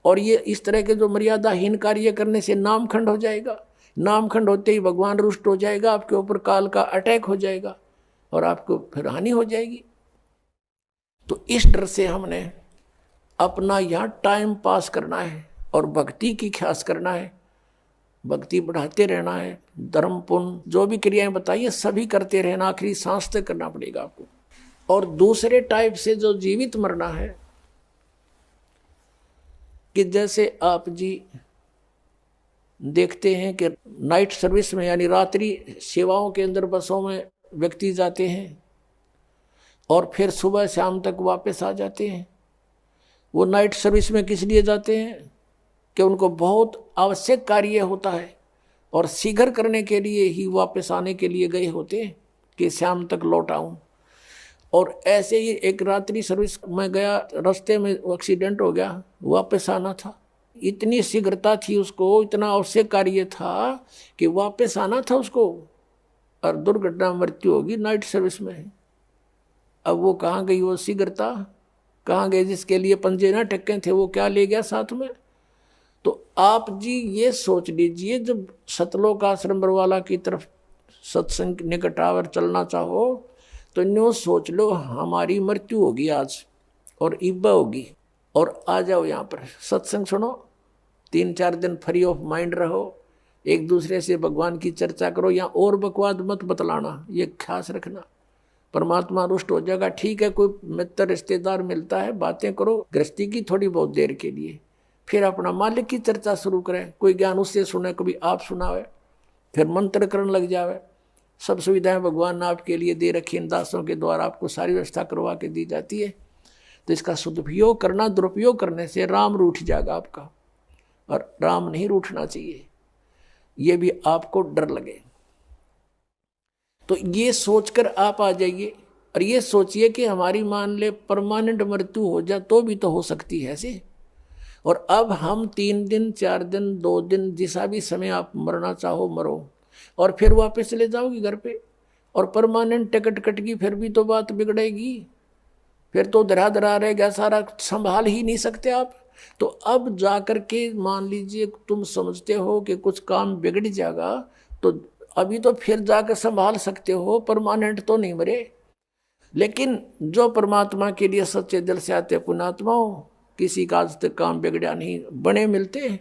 और ये इस तरह के जो मर्यादाहीन कार्य करने से नामखंड हो जाएगा, नामखंड होते ही भगवान रुष्ट हो जाएगा, आपके ऊपर काल का अटैक हो जाएगा और आपको फिर हानि हो जाएगी। तो इस डर से हमने अपना यहाँ टाइम पास करना है और भक्ति की ख्यास करना है, भक्ति बढ़ाते रहना है, धर्म पुण्य जो भी क्रियाएं बताइए सभी करते रहना, आखिरी सांस तक करना पड़ेगा आपको। और दूसरे टाइप से जो जीवित मरना है, कि जैसे आप जी देखते हैं कि नाइट सर्विस में यानी रात्रि सेवाओं के अंदर बसों में व्यक्ति जाते हैं और फिर सुबह शाम तक वापस आ जाते हैं। वो नाइट सर्विस में किस लिए जाते हैं कि उनको बहुत आवश्यक कार्य होता है और शीघ्र करने के लिए ही वापस आने के लिए गए होते हैं कि शाम तक लौट आऊं। और ऐसे ही एक रात्रि सर्विस में गया, रास्ते में एक्सीडेंट हो गया, वापस आना था, इतनी शीघ्रता थी उसको, इतना आवश्यक कार्य था कि वापस आना था उसको, और दुर्घटना मृत्यु होगी नाइट सर्विस में। अब वो कहाँ गई वो शीघ्रता, कहाँ गए जिसके लिए पंजे ना टक्के थे, वो क्या ले गया साथ में। तो आप जी ये सोच लीजिए, जब सतलोक आश्रम बरवाला की तरफ सत्संग निकट आवर चलना चाहो तो न्यू सोच लो हमारी मृत्यु होगी आज और इब्बा होगी, और आ जाओ यहाँ पर सत्संग सुनो, 3-4 दिन फ्री ऑफ माइंड रहो, एक दूसरे से भगवान की चर्चा करो, या और बकवाद मत बतलाना, ये खास रखना, परमात्मा रुष्ट हो जाएगा। ठीक है, कोई मित्र रिश्तेदार मिलता है, बातें करो गृहस्थी की थोड़ी बहुत देर के लिए, फिर अपना मालिक की चर्चा शुरू करें, कोई ज्ञान उससे सुने, कभी आप सुनावे, फिर मंत्र करने लग जावे। सब सुविधाएं भगवान ने आपके लिए दे रखी, इन दासों के द्वारा आपको सारी व्यवस्था करवा के दी जाती है। तो इसका सदुपयोग करना, दुरुपयोग करने से राम रूठ जाएगा आपका, और राम नहीं रूठना चाहिए, ये भी आपको डर लगे। तो ये सोचकर आप आ जाइए और ये सोचिए कि हमारी मान ले परमानेंट मृत्यु हो जाए तो भी तो हो सकती है ऐसे। और अब हम 3 दिन 4 दिन 2 दिन जिसा भी समय आप मरना चाहो मरो, और फिर वापस चले जाओगी घर पे, और परमानेंट टिकट कटगी फिर भी तो बात बिगड़ेगी, फिर तो धरा धरा रहेगा, सारा संभाल ही नहीं सकते आप। तो अब जाकर के मान लीजिए तुम समझते हो कि कुछ काम बिगड़ जाएगा, तो अभी तो फिर जाकर संभाल सकते हो, परमानेंट तो नहीं मरे। लेकिन जो परमात्मा के लिए सच्चे दिल से आते पुण्यात्माओं, किसी का आज तक काम बिगड़ा नहीं, बने मिलते हैं,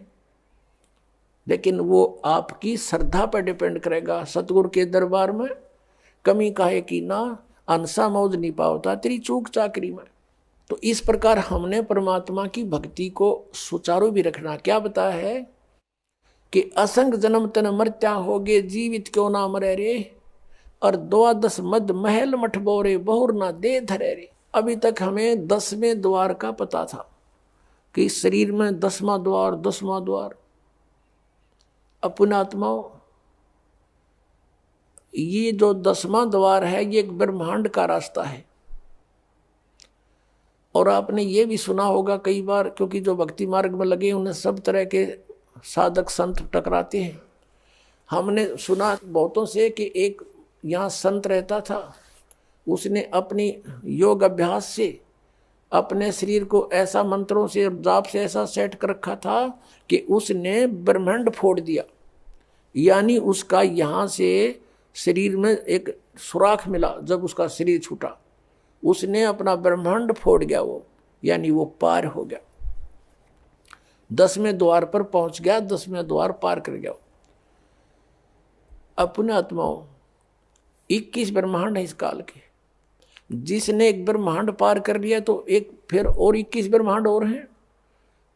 लेकिन वो आपकी श्रद्धा पर डिपेंड करेगा। सतगुरु के दरबार में कमी काहे की ना, अंसा मौज नहीं पावता तेरी चूक चाकरी में। तो इस प्रकार हमने परमात्मा की भक्ति को सुचारू भी रखना। क्या बताया है कि असंग जन्म तन मर्त्या होगे, जीवित क्यों ना मरे रे, और 12 मद महल मठ बोरे, बहुर ना दे धरे रे। अभी तक हमें 10वें द्वार का पता था कि शरीर में 10वां द्वार 10वां द्वार। पुण्यात्माओं, ये जो 10वां द्वार है ये एक ब्रह्मांड का रास्ता है। और आपने ये भी सुना होगा कई बार, क्योंकि जो भक्ति मार्ग में लगे उन्हें सब तरह के साधक संत टकराते हैं। हमने सुना बहुतों से कि एक यहाँ संत रहता था, उसने अपनी योग अभ्यास से अपने शरीर को ऐसा मंत्रों से और जाप से ऐसा सेट कर रखा था कि उसने ब्रह्मांड फोड़ दिया। यानी उसका यहाँ से शरीर में एक सुराख मिला जब उसका शरीर छूटा, उसने अपना ब्रह्मांड फोड़ गया वो, यानी वो पार हो गया, 10वें द्वार पर पहुंच गया, 10वें द्वार पार कर गया। अपने आत्माओं 21 ब्रह्मांड है इस काल के, जिसने एक ब्रह्मांड पार कर लिया तो एक फिर और 21 ब्रह्मांड और हैं।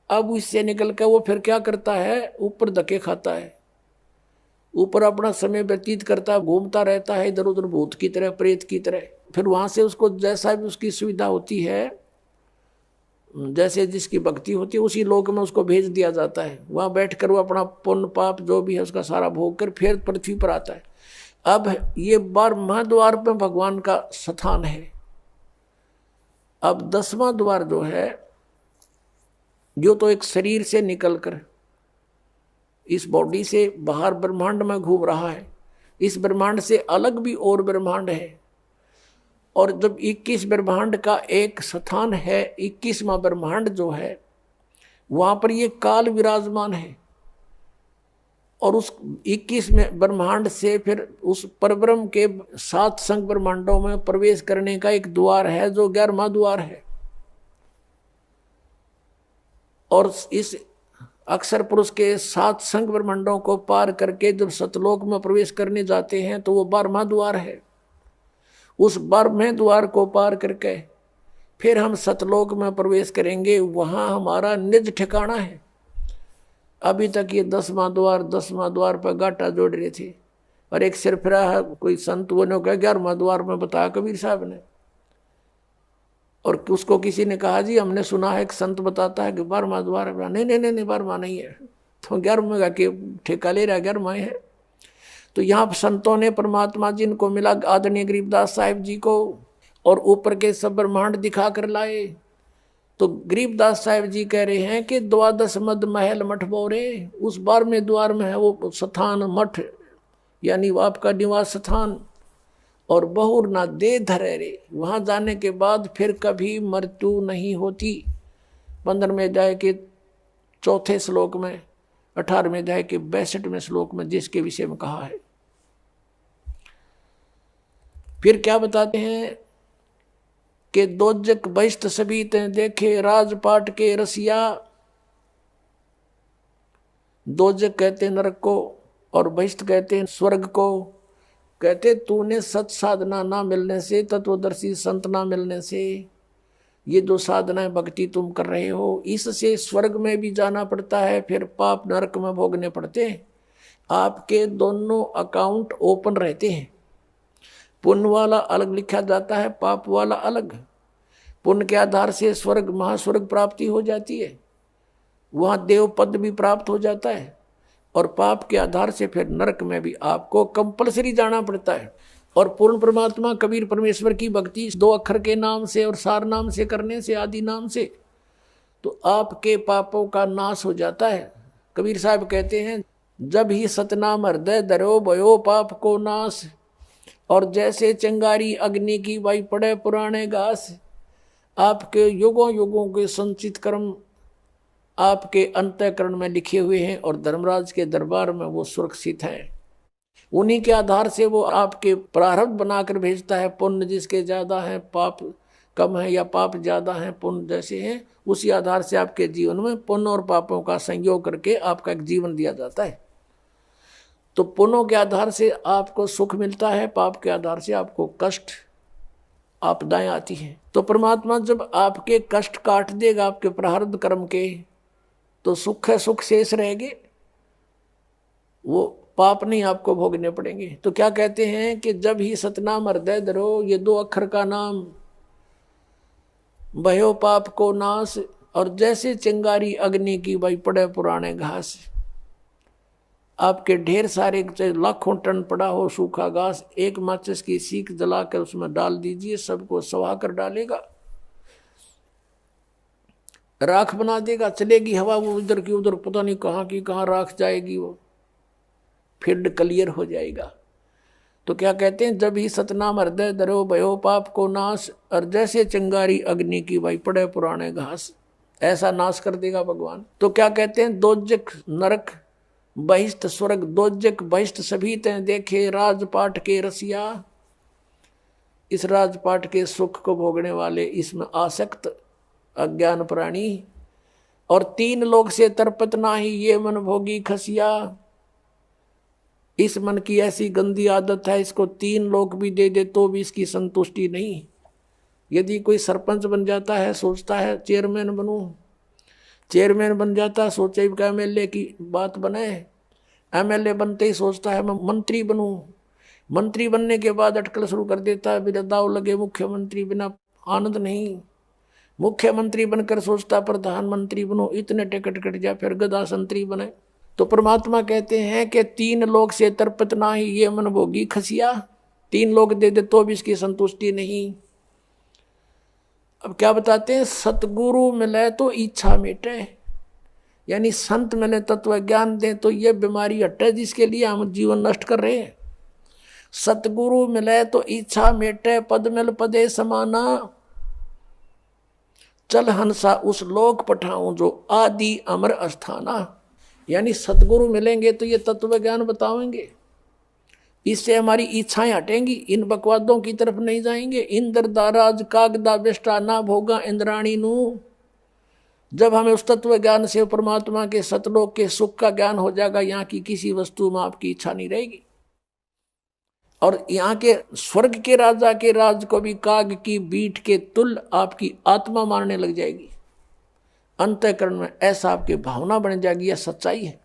अब इससे निकल कर वो फिर क्या करता है, ऊपर धक्के खाता है, ऊपर अपना समय व्यतीत करता, घूमता रहता है इधर उधर भूत की तरह, प्रेत की तरह। फिर वहां से उसको जैसा भी उसकी सुविधा होती है, जैसे जिसकी भक्ति होती है, उसी लोक में उसको भेज दिया जाता है। वहां बैठकर वो अपना पुण्य पाप जो भी है उसका सारा भोग कर फिर पृथ्वी पर आता है। अब ये 12वां द्वार पे भगवान का स्थान है। अब 10वां द्वार जो है, जो तो एक शरीर से निकलकर इस बॉडी से बाहर ब्रह्मांड में घूम रहा है, इस ब्रह्मांड से अलग भी और ब्रह्मांड है। और जब 21 ब्रह्मांड का एक स्थान है, 21वां ब्रह्मांड जो है, वहां पर ये काल विराजमान है। और उस 21वें ब्रह्मांड से फिर उस परब्रह्म के 7 संग ब्रह्मांडों में प्रवेश करने का एक द्वार है, जो 11वां द्वार है। और इस अक्षर पुरुष के 7 संग ब्रह्मांडों को पार करके जब सतलोक में प्रवेश करने जाते हैं तो वो 12वां द्वार है। उस 12वें द्वार को पार करके फिर हम सतलोक में प्रवेश करेंगे, वहां हमारा निज ठिकाना है। अभी तक ये 10वां द्वार पर गाटा जोड़ रहे थे, और एक सिरफिरा है कोई संत वो ने कहा 11वां द्वार में बताया कबीर साहब ने। और उसको किसी ने कहा जी हमने सुना है एक संत बताता है कि 12वां द्वार है। नहीं नहीं नहीं, 12वां नहीं है, तो 11वें का के ठेका ले रहा, 11वां है। तो यहाँ संतों ने परमात्मा जिनको मिला आदरणीय गरीबदास साहिब जी को, और ऊपर के सब ब्रह्मांड दिखा कर लाए। तो गरीबदास साहिब जी कह रहे हैं कि 12 मद महल मठ बोरे, उस 12वें द्वार में है वो स्थान मठ, यानी वो आपका निवास स्थान। और बहुर ना दे धरे रे, वहां जाने के बाद फिर कभी मृत्यु नहीं होती। 15वें अध्याय के 4थे श्लोक में, 18वें अध्याय के 62वें श्लोक में जिसके विषय में कहा है। फिर क्या बताते हैं कि दोजक बहिष्ट सभी ते देखे राजपाट के रसिया। दोजक कहते हैं नरक को, और बहिष्ट कहते हैं स्वर्ग को। कहते तूने सत साधना ना मिलने से, तत्वदर्शी संत ना मिलने से, ये जो साधनाएं भक्ति तुम कर रहे हो, इससे स्वर्ग में भी जाना पड़ता है, फिर पाप नरक में भोगने पड़ते हैं। आपके दोनों अकाउंट ओपन रहते हैं, पुण्य वाला अलग लिखा जाता है, पाप वाला अलग। पुण्य के आधार से स्वर्ग महास्वर्ग प्राप्ति हो जाती है, वहां देव पद भी प्राप्त हो जाता है। और पाप के आधार से फिर नरक में भी आपको कंपलसरी जाना पड़ता है। और पूर्ण परमात्मा कबीर परमेश्वर की भक्ति 2 अक्षर के नाम से और सार नाम से करने से, आदि नाम से, तो आपके पापों का नाश हो जाता है। कबीर साहब कहते हैं जब ही सतनाम हृदय धरो भयो पाप को नाश। और जैसे चिंगारी अग्नि की वाई पड़े पुराने घास, आपके युगों युगों के संचित कर्म आपके अंतःकरण में लिखे हुए हैं, और धर्मराज के दरबार में वो सुरक्षित हैं। उन्हीं के आधार से वो आपके प्रारब्ध बनाकर भेजता है। पुण्य जिसके ज्यादा है, पाप कम है, या पाप ज्यादा है पुण्य जैसे हैं, उसी आधार से आपके जीवन में पुण्य और पापों का संयोग करके आपका एक जीवन दिया जाता है। तो पुण्यों के आधार से आपको सुख मिलता है, पाप के आधार से आपको कष्ट आपदाएं आती हैं। तो परमात्मा जब आपके कष्ट काट देगा आपके प्रारब्ध कर्म के, तो सुख है, सुख शेष रहेंगे, वो पाप नहीं आपको भोगने पड़ेंगे। तो क्या कहते हैं कि जब ही सतनाम हृदय धरो, ये 2 अक्षर का नाम, भयो पाप को नाश। और जैसे चिंगारी अग्नि की भाई पड़े पुराने घास, आपके ढेर सारे लाखों टन पड़ा हो सूखा घास, एक माचिस की सीख जलाकर उसमें डाल दीजिए, सबको सवा कर डालेगा, राख बना देगा, चलेगी हवा वो उधर की उधर, पता नहीं कहाँ की कहाँ राख जाएगी, वो फील्ड क्लियर हो जाएगा। तो क्या कहते हैं जब ही सतनाम हृदय धरो भयो पाप को नाश। और जैसे चिंगारी अग्नि की भाई पड़े पुराने घास, ऐसा नाश कर देगा भगवान। तो क्या कहते हैं दोजक नरक बहिष्ट स्वर्ग, दोजक बहिष्ट सभी ते देखे राजपाट के रसिया। इस राजपाट के सुख को भोगने वाले, इसमें आसक्त अज्ञान प्राणी, और 3 लोक से तरपत नाही ये मन भोगी खसिया। इस मन की ऐसी गंदी आदत है, इसको 3 लोक भी दे दे तो भी इसकी संतुष्टि नहीं। यदि कोई सरपंच बन जाता है, सोचता है चेयरमैन बनूं, चेयरमैन बन जाता है, सोचे कि एमएलए की बात बने, एमएलए बनते ही सोचता है मैं मंत्री बनूं, मंत्री बनने के बाद अटकल शुरू कर देता है, बिना दाव लगे मुख्यमंत्री, बिना आनंद नहीं। मुख्यमंत्री बनकर सोचता प्रधानमंत्री बनो, इतने टिकट कट जाए, फिर गदा संतरी बने। तो परमात्मा कहते हैं कि 3 लोक से तरपत नाही ये मन भोगी खसिया। 3 लोक दे दे तो भी इसकी संतुष्टि नहीं। अब क्या बताते हैं, सतगुरु मिले तो इच्छा मिटे, यानी संत मिले तत्व ज्ञान दे तो ये बीमारी हटे जिसके लिए हम जीवन नष्ट कर रहे हैं। सतगुरु मिले तो इच्छा मिटे, पद मिल पदे समाना, चल हंसा उस लोक पठाऊं जो आदि अमर अस्थाना। यानी सतगुरु मिलेंगे तो ये तत्व ज्ञान बताएंगे, इससे हमारी इच्छाएं हटेंगी, इन बकवादों की तरफ नहीं जाएंगे। इंद्र दाराज कागदा बेष्टा ना भोगा इंद्राणी नू। जब हमें उस तत्व ज्ञान से परमात्मा के सतलोक के सुख का ज्ञान हो जाएगा, यहाँ की किसी वस्तु में आपकी इच्छा नहीं रहेगी। और यहाँ के स्वर्ग के राजा के राज को भी काग की बीट के तुल आपकी आत्मा मारने लग जाएगी। अंतःकरण में ऐसा आपकी भावना बन जाएगी, यह सच्चाई है।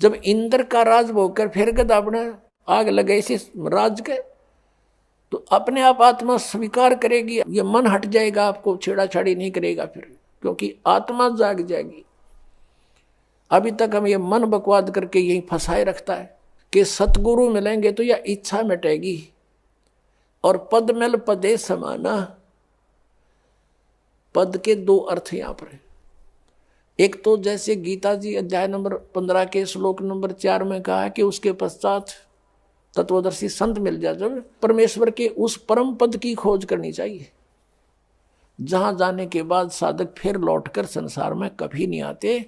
जब इंद्र का राज भोगकर फिर गद अपने आग लगे इसे राज के, तो अपने आप आत्मा स्वीकार करेगी, ये मन हट जाएगा, आपको छेड़ाछाड़ी नहीं करेगा फिर, क्योंकि आत्मा जाग जाएगी। अभी तक हम ये मन बकवाद करके यही फंसाए रखता है कि सतगुरु मिलेंगे तो यह इच्छा मिटेगी। और पद मिल पदे समाना, पद के 2 अर्थ यहां पर है। एक तो जैसे गीता जी अध्याय नंबर 15 के श्लोक नंबर 4 में कहा है कि उसके पश्चात तत्वदर्शी संत मिल जाए, जब परमेश्वर के उस परम पद की खोज करनी चाहिए, जहां जाने के बाद साधक फिर लौटकर संसार में कभी नहीं आते।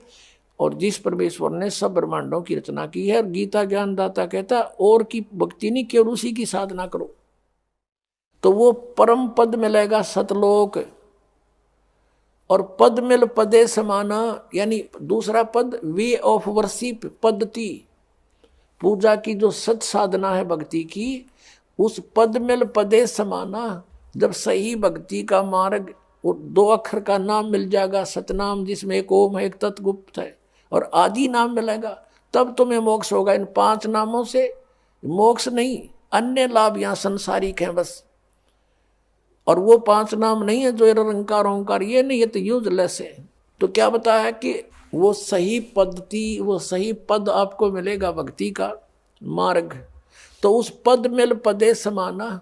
और जिस परमेश्वर ने सब ब्रह्मांडों की रचना की है, और गीता ज्ञानदाता कहता है और की भक्ति नहीं, केवल उसी की साधना करो, तो वो परम पद मिलेगा सतलोक। और पद मिल पदे समाना, यानी दूसरा पद वे ऑफ वर्शिप, पद्धति, पूजा की जो सत साधना है भक्ति की, उस पद मिल पदे समाना। जब सही भक्ति का मार्ग, वो 2 अक्षर का नाम मिल जाएगा, सतनाम, जिसमें एक ओम है, एक तत्गुप्त है, और आदि नाम मिलेगा, तब तुम्हें मोक्ष होगा। इन 5 नामों से मोक्ष नहीं, अन्य लाभ यहाँ संसारिक हैं बस। और वो 5 नाम नहीं है जो निरंकार ओंकार, ये नहीं, ये तो यूजलेस है। तो क्या बताया कि वो सही पद्धति, वो सही पद आपको मिलेगा भक्ति का मार्ग। तो उस पद मिल पदे समाना,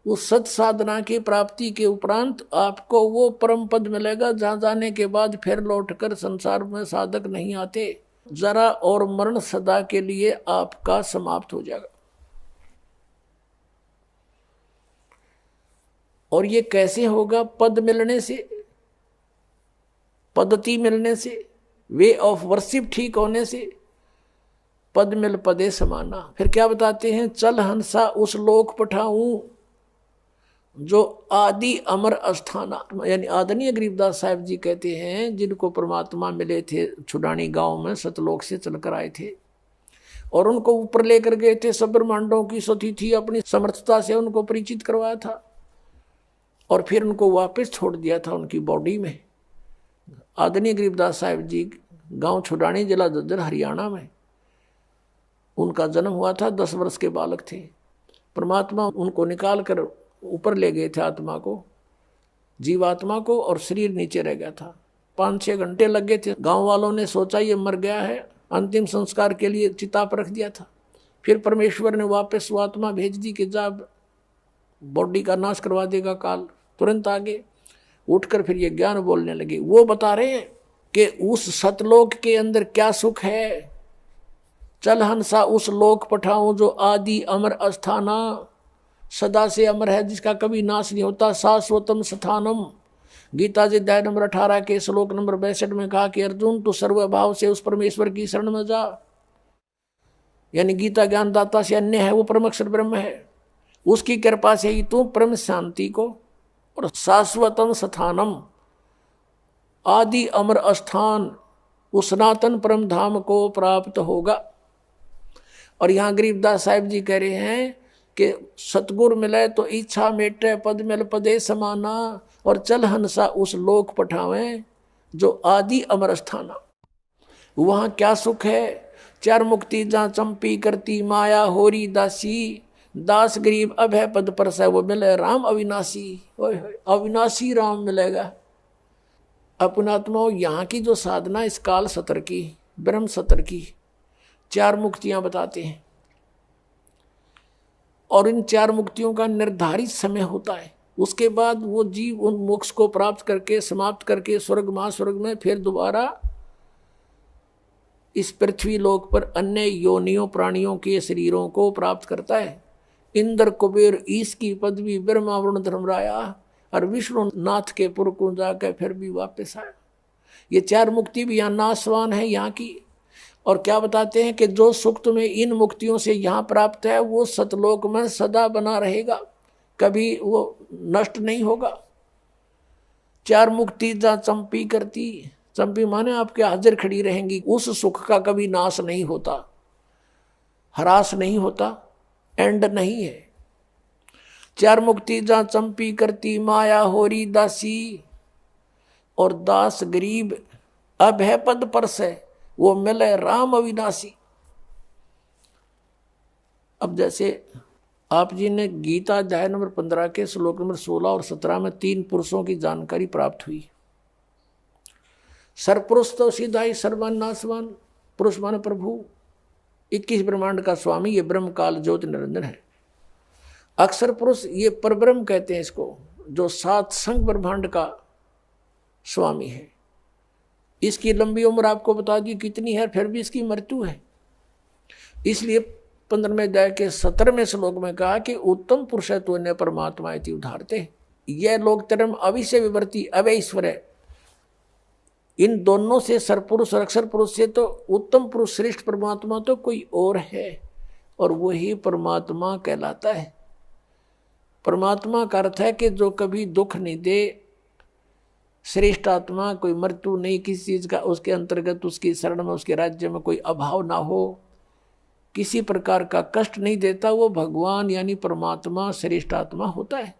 उस सत साधना की प्राप्ति के उपरांत आपको वो परम पद मिलेगा, जहां जाने के बाद फिर लौटकर संसार में साधक नहीं आते। जरा और मरण सदा के लिए आपका समाप्त हो जाएगा। और ये कैसे होगा? पद मिलने से, पद्धति मिलने से, वे ऑफ वर्शिप ठीक होने से। पद मिल पदे समाना। फिर क्या बताते हैं? चल हंसा उस लोक पठाऊं जो आदि अमर अस्थाना। यानी आदरणीय गरीबदास साहब जी कहते हैं, जिनको परमात्मा मिले थे छुडानी गांव में, सतलोक से चलकर आए थे और उनको ऊपर लेकर गए थे, सब ब्रह्मांडों की सती थी, अपनी समर्थता से उनको परिचित करवाया था और फिर उनको वापस छोड़ दिया था उनकी बॉडी में। आदरणीय गरीबदास साहब जी गांव छुडानी, जिला झज्जर, हरियाणा में उनका जन्म हुआ था। 10 वर्ष के बालक थे। परमात्मा उनको निकाल कर ऊपर ले गए थे, आत्मा को, जीवात्मा को, और शरीर नीचे रह गया था। 5-6 घंटे लग गए थे। गांव वालों ने सोचा ये मर गया है, अंतिम संस्कार के लिए चिता पर रख दिया था। फिर परमेश्वर ने वापस वो आत्मा भेज दी कि जा बॉडी का नाश करवा देगा काल। तुरंत आगे उठकर फिर ये ज्ञान बोलने लगे। वो बता रहे हैं कि उस सतलोक के अंदर क्या सुख है। चल हंसा उस लोक पठाऊं जो आदि अमर अस्थाना, सदा से अमर है, जिसका कभी नाश नहीं होता। शाश्वतम स्थानम। गीता जी अध्याय नंबर 18 के श्लोक नंबर 62 में कहा कि अर्जुन तू सर्वभाव से उस परमेश्वर की शरण में जा। यानी गीता ज्ञानदाता से अन्य है, वो परम अक्षर ब्रह्म है। उसकी कृपा से ही तू परम शांति को और शाश्वतम स्थानम आदि अमर स्थान उस सनातन परम धाम को प्राप्त होगा। और यहाँ गरीबदास साहिब जी कह रहे हैं कि सतगुर मिले तो इच्छा मेटे पद मिल पदे समाना और चल हंसा उस लोक पठावें जो आदि अमर स्थाना। वहाँ क्या सुख है, चार मुक्ति जहाँ चंपी करती माया होरी दासी, दास गरीब अभय पद पर से वो मिले राम अविनाशी। अविनाशी राम मिलेगा। अपनात्मा यहाँ की जो साधना इस काल सतर की, ब्रह्म सतर की चार मुक्तियां बताते हैं और इन चार मुक्तियों का निर्धारित समय होता है। उसके बाद वो जीव उन मोक्ष को प्राप्त करके समाप्त करके स्वर्ग महास्वर्ग में फिर दोबारा इस पृथ्वी लोक पर अन्य योनियों प्राणियों के शरीरों को प्राप्त करता है। इंद्र कुबेर ईश की पदवी ब्रह्मा वरुण धर्मराया और विष्णु नाथ के पुर को जाकर फिर भी वापस आया। ये चार मुक्ति भी यहाँ नाशवान है यहाँ की। और क्या बताते हैं कि जो सुख तुम्हें इन मुक्तियों से यहाँ प्राप्त है वो सतलोक में सदा बना रहेगा, कभी वो नष्ट नहीं होगा। चार मुक्ति जहाँ चंपी करती, चंपी माने आपके हाजिर खड़ी रहेंगी, उस सुख का कभी नाश नहीं होता, ह्रास नहीं होता, एंड नहीं है। चार मुक्ति जहाँ चंपी करती माया होरी दासी और दास गरीब अभय पद पर से वो मिले राम अविनाशी। अब जैसे आप जी ने गीता अध्याय नंबर 15 के श्लोक नंबर 16 और 17 में तीन पुरुषों की जानकारी प्राप्त हुई। सरपुरुष तो सीधा ही सर्वान नासवान, पुरुष माने प्रभु, 21 ब्रह्मांड का स्वामी, ये ब्रह्म काल ज्योति निरंजन है। अक्षर पुरुष ये परब्रह्म कहते हैं इसको, जो सात संग ब्रह्मांड का स्वामी है। इसकी लंबी उम्र आपको बता दी कितनी है, फिर भी इसकी मृत्यु है। इसलिए 15वें अध्याय के 17वें श्लोक में कहा कि उत्तम पुरुष है तो इन्हें परमात्मा इति उधारते। यह लोग तरम अविषय विवर्ती अवैश्वर है। इन दोनों से सरपुरुष और अक्षर पुरुष से तो उत्तम पुरुष श्रेष्ठ परमात्मा तो कोई और है और वही परमात्मा कहलाता है। परमात्मा का अर्थ है कि जो कभी दुख नहीं दे, श्रेष्ठ आत्मा, कोई मृत्यु नहीं किसी चीज का, उसके अंतर्गत उसकी शरण में उसके राज्य में कोई अभाव ना हो, किसी प्रकार का कष्ट नहीं देता, वो भगवान यानी परमात्मा श्रेष्ठ आत्मा होता है।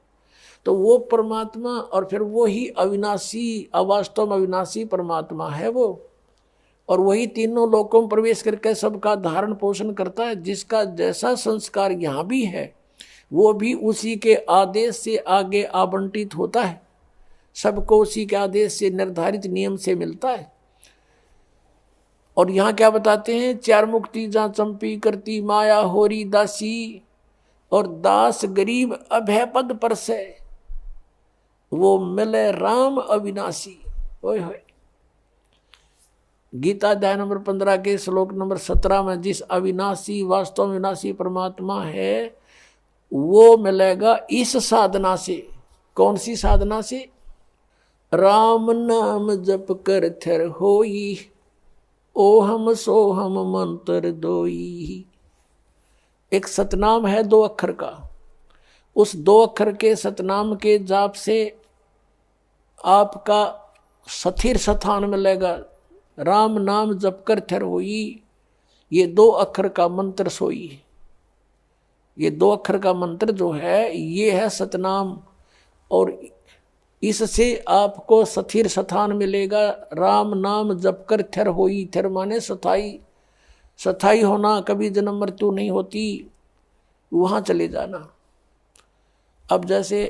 तो वो परमात्मा और फिर वो ही अविनाशी, अवास्तव में अविनाशी परमात्मा है वो, और वही तीनों लोकों में प्रवेश करके सबका धारण पोषण करता है। जिसका जैसा संस्कार यहाँ भी है वो भी उसी के आदेश से आगे आवंटित होता है, सबको उसी के आदेश से निर्धारित नियम से मिलता है। और यहाँ क्या बताते हैं, चार मुक्ति जहाँ चंपी करती माया होरी दासी और दास गरीब अभय पद पर से वो मिले राम अविनाशी। ओए होए। गीता अध्याय नंबर 15 के श्लोक नंबर 17 में जिस अविनाशी वास्तव में विनाशी परमात्मा है वो मिलेगा इस साधना से। कौन सी साधना से? राम नाम जप कर थर होई, ओहम सोहम मंत्र दोई। एक सतनाम है 2 अक्षर का, उस 2 अक्षर के सतनाम के जाप से आपका स्थिर स्थान मिलेगा। राम नाम जप कर थर होई, ये 2 अक्षर का मंत्र सोई। ये 2 अक्षर का मंत्र जो है ये है सतनाम, और इससे आपको स्थिर स्थान मिलेगा। राम नाम जप कर थर होई, थर माने स्थाई, स्थाई होना, कभी जन्म मृत्यु नहीं होती, वहाँ चले जाना। अब जैसे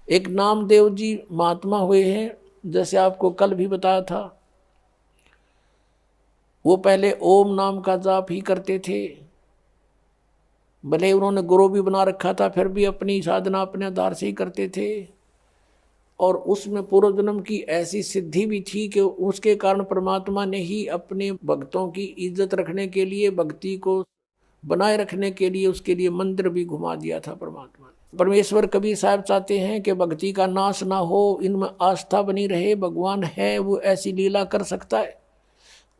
एक नामदेव जी महात्मा हुए हैं, जैसे आपको कल भी बताया था, वो पहले ओम नाम का जाप ही करते थे। भले उन्होंने गुरु भी बना रखा था, फिर भी अपनी साधना अपने आधार से ही करते थे, और उसमें पूर्व जन्म की ऐसी सिद्धि भी थी कि उसके कारण परमात्मा ने ही अपने भक्तों की इज्जत रखने के लिए, भक्ति को बनाए रखने के लिए उसके लिए मंदिर भी घुमा दिया था परमात्मा ने। परमेश्वर कबीर साहब चाहते हैं कि भक्ति का नाश ना हो, इनमें आस्था बनी रहे। भगवान है वो ऐसी लीला कर सकता है,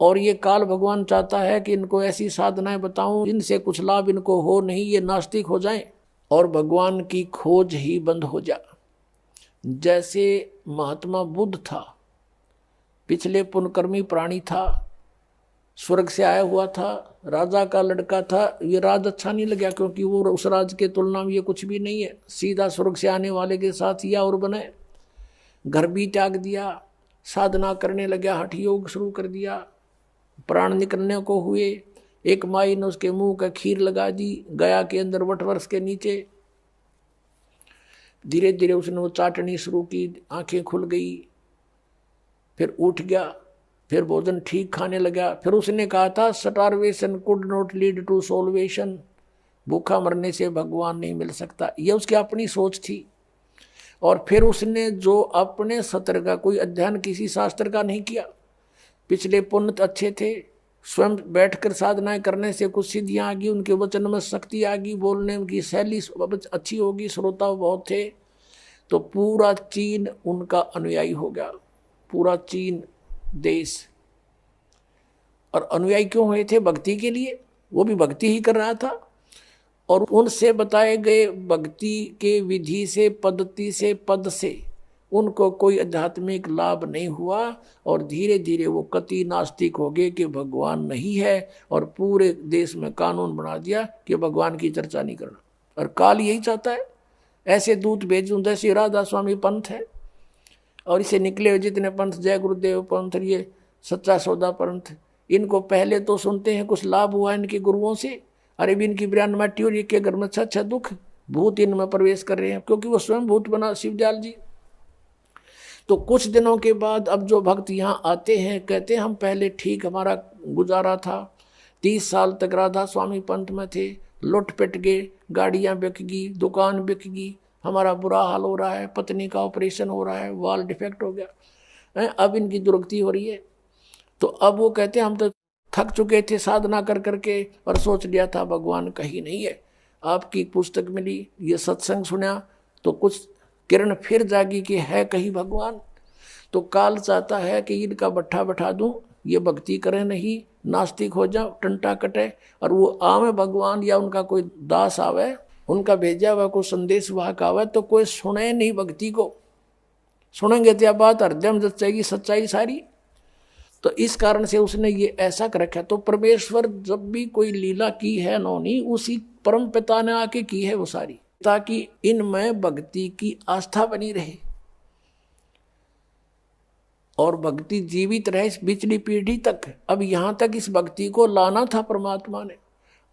और ये काल भगवान चाहता है कि इनको ऐसी साधनाएं बताऊं इनसे कुछ लाभ इनको हो नहीं, ये नास्तिक हो जाएं। और भगवान की खोज ही बंद हो जा। जैसे महात्मा बुद्ध था, पिछले पुण्यकर्मी प्राणी था, स्वर्ग से आया हुआ था, राजा का लड़का था। ये राज अच्छा नहीं लगा क्योंकि वो उस राज के तुलना में ये कुछ भी नहीं है। सीधा स्वर्ग से आने वाले के साथ या और बने, घर भी त्याग दिया, साधना करने लगा, हठ योग शुरू कर दिया, प्राण निकलने को हुए। एक माई ने उसके मुंह का खीर लगा दी गया के अंदर वटवृक्ष के नीचे। धीरे धीरे उसने वो चाटनी शुरू की, आंखें खुल गई, फिर उठ गया, फिर भोजन ठीक खाने लगा। फिर उसने कहा था starvation could not lead to salvation, भूखा मरने से भगवान नहीं मिल सकता। यह उसकी अपनी सोच थी। और फिर उसने जो अपने सत्र का कोई अध्ययन किसी शास्त्र का नहीं किया, पिछले पुण्य अच्छे थे, स्वयं बैठकर साधनाएं करने से कुछ सिद्धियां आ गई, उनके वचन में शक्ति आ गई, बोलने की शैली अच्छी होगी, श्रोता बहुत थे, तो पूरा चीन उनका अनुयायी हो गया, पूरा चीन देश। और अनुयायी क्यों हुए थे? भक्ति के लिए। वो भी भक्ति ही कर रहा था, और उनसे बताए गए भक्ति के विधि से, पद्धति से, पद से उनको कोई आध्यात्मिक लाभ नहीं हुआ। और धीरे धीरे वो कति नास्तिक हो गए कि भगवान नहीं है, और पूरे देश में कानून बना दिया कि भगवान की चर्चा नहीं करना। और काल यही चाहता है, ऐसे दूत भेजूं जैसे राधा स्वामी पंथ है, और इसे निकले हुए जितने पंथ, जय गुरुदेव पंथ, ये सच्चा सौदा पंथ, इनको पहले तो सुनते हैं कुछ लाभ हुआ इनके गुरुओं से, अरे भी इनकी ब्रांड माटी और ये घर में अच्छा दुख, भूत इनमें प्रवेश कर रहे हैं, क्योंकि वो स्वयं भूत बना शिवदयाल जी। तो कुछ दिनों के बाद अब जो भक्त यहाँ आते हैं, कहते हैं हम पहले ठीक हमारा गुजारा था, 30 साल तक राधा स्वामी पंथ में थे, लुट पिट गए, गाड़ियाँ बिक गई, दुकान बिक गई, हमारा बुरा हाल हो रहा है, पत्नी का ऑपरेशन हो रहा है, वाल डिफेक्ट हो गया, अब इनकी दुर्गति हो रही है। तो अब वो कहते हैं हम तो थक चुके थे साधना कर करके, और सोच लिया था भगवान कहीं नहीं है। आपकी पुस्तक मिली, ये सत्संग सुना, तो कुछ किरण फिर जागी कि है कहीं भगवान। तो काल चाहता है कि इनका बट्ठा बैठा दूं, ये भक्ति करें नहीं, नास्तिक हो जाओ, टंटा कटे, और वो आवे भगवान या उनका कोई दास आवे, उनका भेजा हुआ कोई संदेश वाहक आवे, तो कोई सुने नहीं भक्ति को। सुनेंगे तो बात हृदय में जचेगी सच्चाई सारी। तो इस कारण से उसने ये ऐसा कर रखा। तो परमेश्वर जब भी कोई लीला की है नौनी, उसी परम पिता ने आके की है वो सारी, ताकि इनमें भक्ति की आस्था बनी रहे और भक्ति जीवित रहे इस पिछली पीढ़ी तक। अब यहां तक इस भक्ति को लाना था परमात्मा ने।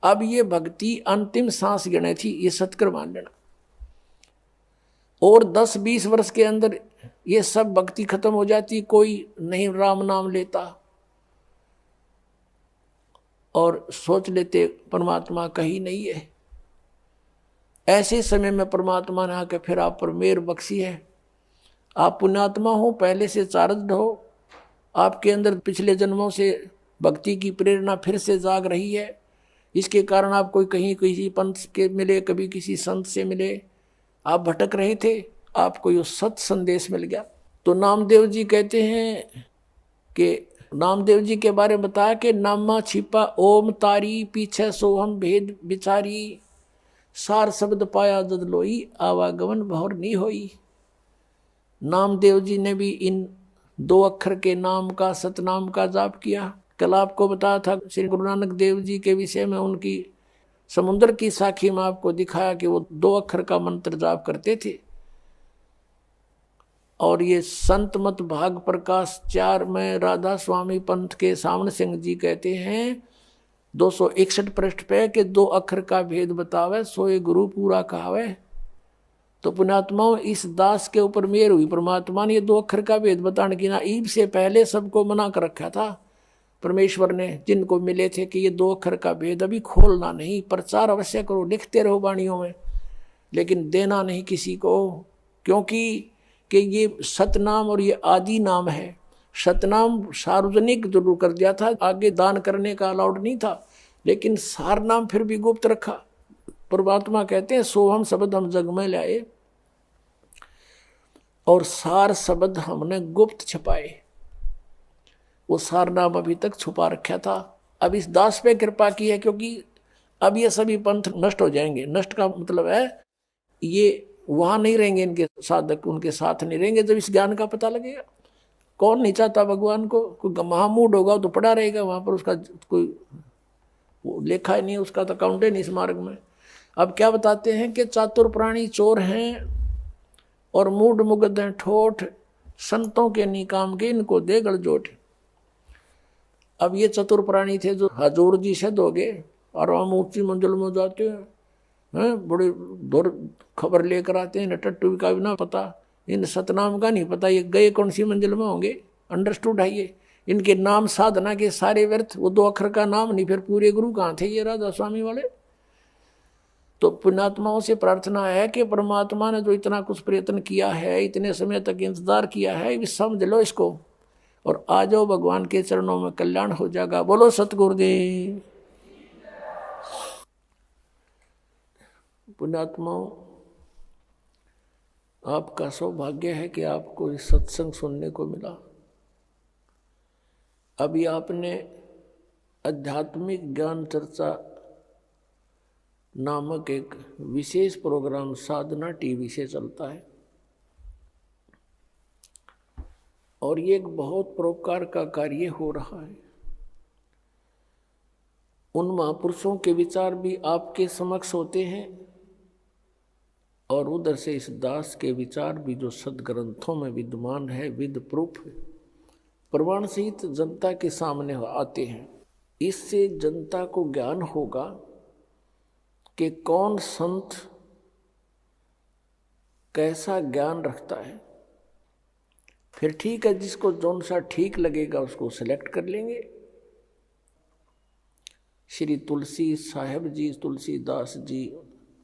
अब ये भक्ति अंतिम सांस गिने थी, ये सत्कर मान लेना। और 10-20 वर्ष के अंदर ये सब भक्ति खत्म हो जाती, कोई नहीं राम नाम लेता, और सोच लेते परमात्मा कहीं नहीं है। ऐसे समय में परमात्मा ने आकर फिर आप पर मेहर बख्शी है। आप पुण्यात्मा हो, पहले से चार्ज हो, आपके अंदर पिछले जन्मों से भक्ति की प्रेरणा फिर से जाग रही है। इसके कारण आप कोई कहीं किसी पंथ के मिले, कभी किसी संत से मिले, आप भटक रहे थे, आपको ये सत संदेश मिल गया। तो नामदेव जी कहते हैं कि नामदेव जी के बारे में बताया कि नामा छिपा ओम तारी, पीछे सोहम भेद बिचारी, सार शब्द पाया जद लोई, आवागमन भौर नहीं होई। नामदेव जी ने भी इन 2 अक्षर के नाम का, सतनाम का जाप किया। कल आपको बताया था श्री गुरु नानक देव जी के विषय में, उनकी समुद्र की साखी में आपको दिखाया कि वो 2 अक्षर का मंत्र जाप करते थे। और ये संत मत भाग प्रकाश 4 में राधा स्वामी पंथ के सामने सिंह जी कहते हैं 261 पृष्ठ पे कि 2 अक्षर का भेद बतावे, सोए गुरु पूरा कहावे। तो पुण्यात्माओं, इस दास के ऊपर मेहर हुई। परमात्मा ने ये 2 अक्षर का भेद बताने की ना ईब से पहले सबको मना कर रखा था परमेश्वर ने, जिनको मिले थे कि ये 2 अक्षर का भेद अभी खोलना नहीं, प्रचार अवश्य करो, लिखते रहो वाणियों में, लेकिन देना नहीं किसी को, क्योंकि कि ये सतनाम और ये आदि नाम है। सतनाम सार्वजनिक जरूर कर दिया था, आगे दान करने का अलाउड नहीं था, लेकिन सार नाम फिर भी गुप्त रखा। परमात्मा कहते हैं सोहम शब्द हम जग में लाए, और सार शब्द हमने गुप्त छुपाए। वो सार नाम अभी तक छुपा रखा था। अब इस दास पे कृपा की है, क्योंकि अब ये सभी पंथ नष्ट हो जाएंगे। नष्ट का मतलब है ये वहां नहीं रहेंगे, इनके साधक उनके साथ नहीं रहेंगे जब इस ज्ञान का पता लगेगा। कौन नहीं चाहता भगवान को? कोई महामूड होगा तो पड़ा रहेगा वहां पर, उसका कोई वो लेखा ही नहीं, उसका तो अकाउंट ही नहीं इस मार्ग में। अब क्या बताते हैं कि चातुर प्राणी चोर हैं और मूड मुग्ध हैं ठोठ, संतों के निकाम के इनको दे गलजोट। अब ये चतुर प्राणी थे जो हजूर जी से दोगे और हम ऊंची मंजिल में जाते हैं, बड़े दूर खबर लेकर आते हैं, टट्टू का भी ना पता, इन सतनाम का नहीं पता, ये गए कौन सी मंजिल में होंगे। अंडरस्टूड है ये, इनके नाम साधना के सारे व्यर्थ, वो 2 अक्षर का नाम नहीं, फिर पूरे गुरु कहाँ थे ये राधा स्वामी वाले। तो पुण्यात्माओं से प्रार्थना है कि परमात्मा ने जो इतना कुछ प्रयत्न किया है, इतने समय तक इंतजार किया है, इस समझ लो इसको और आ जाओ भगवान के चरणों में, कल्याण हो जाएगा। बोलो सतगुरुदेव। पुण्यात्माओं, आपका सौभाग्य है कि आपको इस सत्संग सुनने को मिला। अभी आपने आध्यात्मिक ज्ञान चर्चा नामक एक विशेष प्रोग्राम साधना टीवी से चलता है और ये एक बहुत परोपकार का कार्य हो रहा है। उन महापुरुषों के विचार भी आपके समक्ष होते हैं और उधर से इस दास के विचार भी जो सदग्रंथों में विद्यमान है, विद प्रूफ प्रमाण सहित जनता के सामने आते हैं। इससे जनता को ज्ञान होगा कि कौन संत कैसा ज्ञान रखता है। फिर ठीक है, जिसको जौन सा ठीक लगेगा उसको सिलेक्ट कर लेंगे। श्री तुलसी साहेब जी, तुलसीदास जी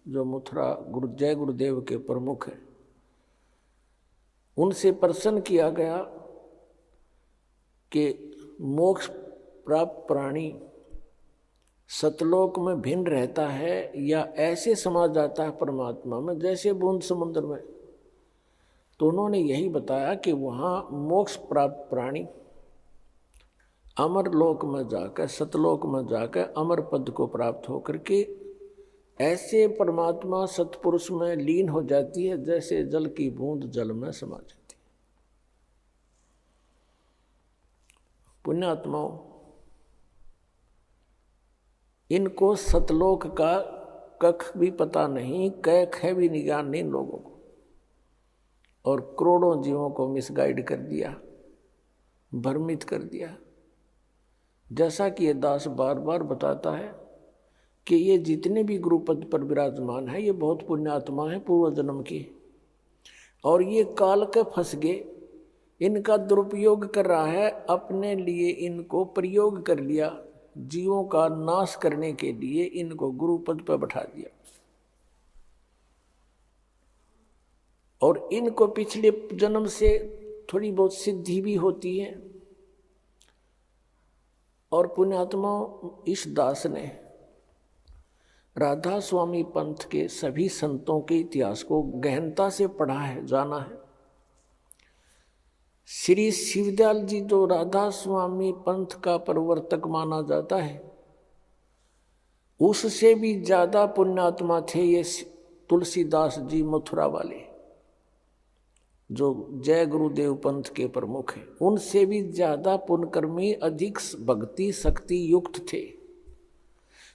जो मथुरा जय गुरुदेव के प्रमुख हैं, उनसे प्रश्न किया गया कि मोक्ष प्राप्त प्राणी सतलोक में भिन्न रहता है या ऐसे समा जाता है परमात्मा में जैसे बूंद समुद्र में। तो उन्होंने यही बताया कि वहाँ मोक्ष प्राप्त प्राणी अमर लोक में जाकर, सतलोक में जाकर अमर पद को प्राप्त होकर के ऐसे परमात्मा सतपुरुष में लीन हो जाती है जैसे जल की बूंद जल में समा जाती है। पुण्यात्माओं, इनको सतलोक का कख भी पता नहीं, कैख है भी ज्ञान नहीं लोगों को, और करोड़ों जीवों को मिसगाइड कर दिया, भ्रमित कर दिया। जैसा कि ये दास बार बार बताता है कि ये जितने भी गुरुपद पर विराजमान है ये बहुत पुण्यात्मा है पूर्व जन्म की, और ये काल के फंस गए, इनका दुरुपयोग कर रहा है, अपने लिए इनको प्रयोग कर लिया, जीवों का नाश करने के लिए इनको गुरुपद पर बैठा दिया। और इनको पिछले जन्म से थोड़ी बहुत सिद्धि भी होती है। और पुण्यात्माओं, इस दास ने राधा स्वामी पंथ के सभी संतों के इतिहास को गहनता से पढ़ा है, जाना है। श्री शिवदयाल जी जो राधा स्वामी पंथ का प्रवर्तक माना जाता है, उससे भी ज्यादा पुण्यात्मा थे ये तुलसीदास जी मथुरा वाले जो जय गुरुदेव पंथ के प्रमुख हैं। उनसे भी ज्यादा पुण्यकर्मी, अधिक भक्ति शक्ति युक्त थे।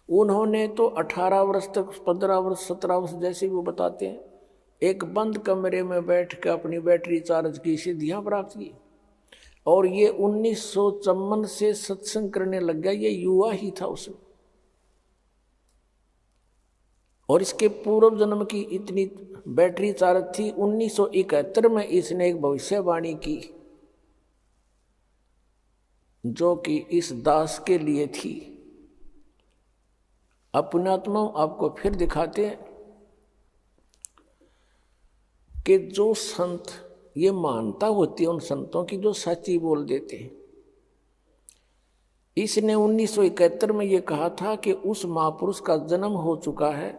उन्होंने तो 18 वर्ष तक, 15 वर्ष, 17 वर्ष जैसे वो बताते हैं, एक बंद कमरे में बैठ कर अपनी बैटरी चार्ज की सिद्धियां प्राप्त की। और ये 1954 से सत्संग करने लग गया, ये युवा ही था उसमें। और इसके पूर्व जन्म की इतनी बैटरी चार्ज थी, 1971 में इसने एक भविष्यवाणी की जो कि इस दास के लिए थी। अब पुण्यात्मा आपको फिर दिखाते हैं कि जो संत, ये मानता होती है उन संतों की जो सच्ची बोल देते हैं। इसने 1971 में ये कहा था कि उस महापुरुष का जन्म हो चुका है,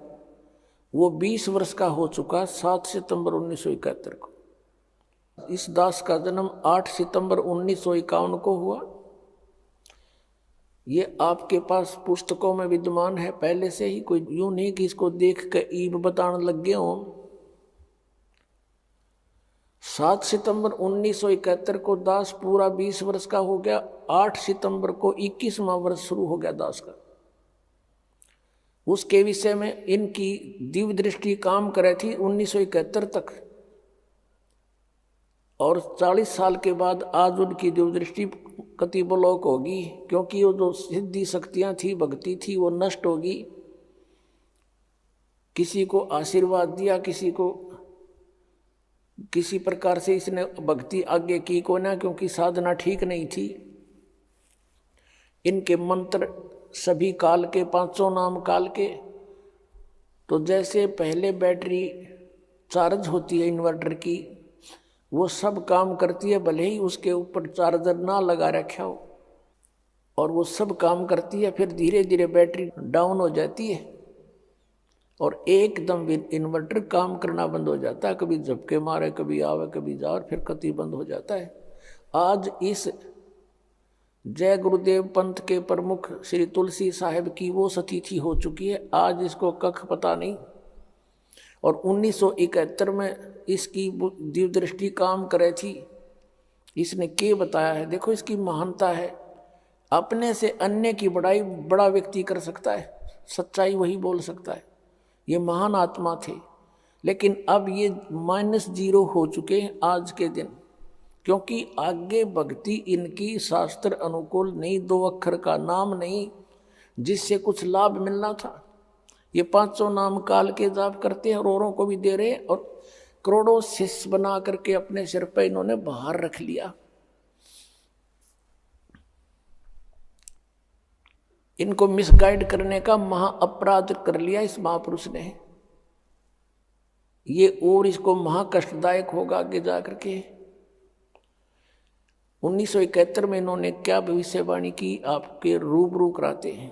वो 20 वर्ष का हो चुका, 7 सितंबर 1971 को। इस दास का जन्म 8 सितंबर 1951 को हुआ। ये आपके पास पुस्तकों में विद्यमान है पहले से ही, कोई यूं नहीं कि इसको देख कर ईब बताने लग गए हों। 7 सितंबर 1971 को दास पूरा 20 वर्ष का हो गया। 8 सितंबर को 21वां वर्ष शुरू हो गया दास का। उसके विषय में इनकी दिव्य दृष्टि काम करे थी 1971 तक, और 40 साल के बाद आज उनकी दिव्य दृष्टि कति ब्लॉक होगी, क्योंकि वो जो सिद्धि शक्तियां थी, भक्ति थी, वो नष्ट होगी। किसी को आशीर्वाद दिया, किसी प्रकार से इसने भक्ति आगे की को ना, क्योंकि साधना ठीक नहीं थी। इनके मंत्र सभी काल के, 500 नाम काल के। तो जैसे पहले बैटरी चार्ज होती है इन्वर्टर की, वो सब काम करती है, भले ही उसके ऊपर चार्जर ना लगा रखा हो, और वो सब काम करती है। फिर धीरे धीरे बैटरी डाउन हो जाती है और एकदम इन्वर्टर काम करना बंद हो जाता है। कभी झपके मारे, कभी आवे, कभी जाए, और फिर कति बंद हो जाता है। आज इस जय गुरुदेव पंथ के प्रमुख श्री तुलसी साहिब की वो सतिथि हो चुकी है। आज इसको कख पता नहीं, और 1971 में इसकी दिव्य दृष्टि काम करे थी। इसने क्या बताया है, देखो इसकी महानता है। अपने से अन्य की बड़ाई बड़ा व्यक्ति कर सकता है, सच्चाई वही बोल सकता है। ये महान आत्मा थे, लेकिन अब ये -0 हो चुके हैं आज के दिन, क्योंकि आगे भक्ति इनकी शास्त्र अनुकूल नहीं, 2 अक्षर का नाम नहीं जिससे कुछ लाभ मिलना था। ये 500 नाम काल के जाप करते हैं और औरों को भी दे रहे हैं, और करोड़ों शिष्य बना करके अपने सिर पर इन्होंने बाहर रख लिया। इनको मिसगाइड करने का महा अपराध कर लिया इस महापुरुष ने। ये और इसको महा कष्टदायक होगा आगे जाकर के। 1971 में इन्होंने क्या भविष्यवाणी की, आपके रूबरू कराते हैं।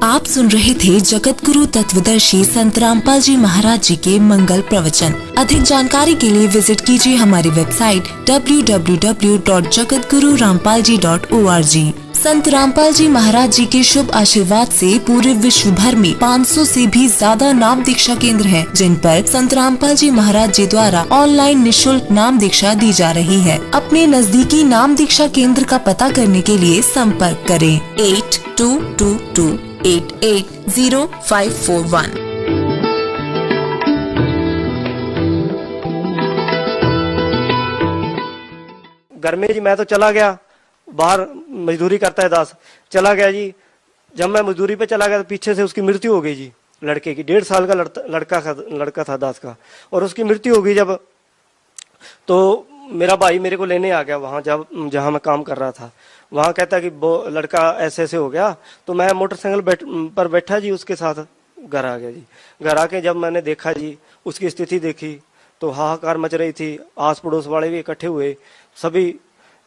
आप सुन रहे थे जगत गुरु तत्वदर्शी संत रामपाल जी महाराज जी के मंगल प्रवचन। अधिक जानकारी के लिए विजिट कीजिए हमारी वेबसाइट www.jagatgururampalji.org। संत रामपाल जी महाराज जी के शुभ आशीर्वाद से पूरे विश्व भर में 500 से भी ज्यादा नाम दीक्षा केंद्र हैं, जिन पर संत रामपाल जी महाराज जी द्वारा ऑनलाइन निःशुल्क नाम दीक्षा दी जा रही है। अपने नजदीकी नाम दीक्षा केंद्र का पता करने के लिए संपर्क करें 8222880541। घर में जी मैं तो चला गया, बाहर मजदूरी करता है दास, चला गया जी। जब मैं मजदूरी पे चला गया तो पीछे से उसकी मृत्यु हो गई जी, लड़के की। 1.5 साल का लड़का था दास का, और उसकी मृत्यु हो गई जब। तो मेरा भाई मेरे को लेने आ गया वहाँ, जहाँ मैं काम कर रहा था। वहाँ कहता कि वो लड़का ऐसे ऐसे हो गया। तो मैं मोटरसाइकिल पर बैठा जी, उसके साथ घर आ गया जी। घर आके जब मैंने देखा जी, उसकी स्थिति देखी तो हाहाकार मच रही थी। आस पड़ोस वाले भी इकट्ठे हुए, सभी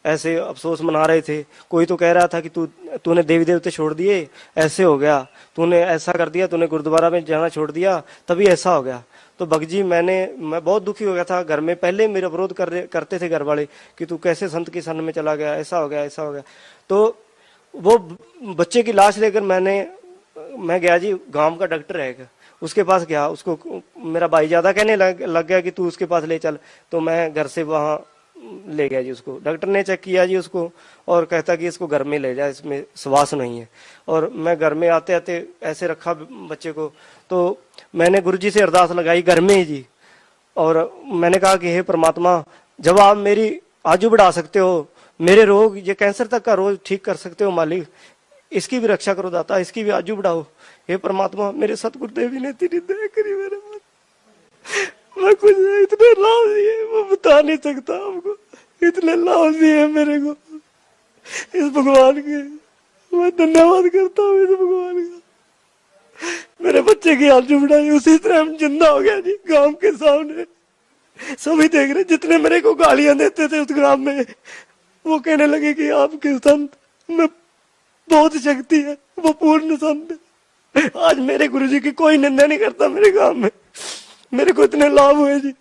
ऐसे अफसोस मना रहे थे। कोई तो कह रहा था कि तूने देवी देवते छोड़ दिए, ऐसे हो गया, तूने ऐसा कर दिया, तूने गुरुद्वारा में जाना छोड़ दिया, तभी ऐसा हो गया। तो भगजी मैं बहुत दुखी हो गया था। घर में पहले मेरा विरोध करते थे घर वाले कि तू कैसे संत की शरण में चला गया, ऐसा हो गया, ऐसा हो गया। तो वो बच्चे की लाश लेकर मैं गया जी, गांव का डॉक्टर है, उसके पास गया। उसको मेरा भाई ज्यादा कहने लग गया कि तू उसके पास ले चल। तो मैं घर से वहां ले गया जी उसको। डॉक्टर ने चेक किया जी उसको, और कहता कि इसको घर में ले जा, इसमें श्वास नहीं है। और मैं घर में आते आते ऐसे रखा बच्चे को। तो मैंने गुरुजी से अरदास लगाई घर में ही जी, और मैंने कहा कि हे परमात्मा, जब आप मेरी आयु बढ़ा सकते हो, मेरे रोग, ये कैंसर तक का रोग ठीक कर सकते हो मालिक, इसकी भी रक्षा करो दाता, इसकी भी आयु बढ़ाओ। हे परमात्मा, मेरे सतगुरुदेव ने तेरी दया करी मेरे मन। मैं कुछ इतने लाभ दिए वो बता नहीं सकता आपको, इतने लाभ दिए मेरे को इस भगवान के। मैं धन्यवाद करता हूँ इस भगवान का। मेरे बच्चे की आयु बढ़ाई, उसी तरह हम जिंदा हो गया जी गांव के सामने। सभी देख रहे, जितने मेरे को गालियां देते थे उस ग्राम में, वो कहने लगे कि आपके संत में बहुत शक्ति है, वो पूर्ण संत है। आज मेरे गुरुजी की कोई निंदा नहीं करता मेरे गांव में। मेरे को इतने लाभ हुए जी,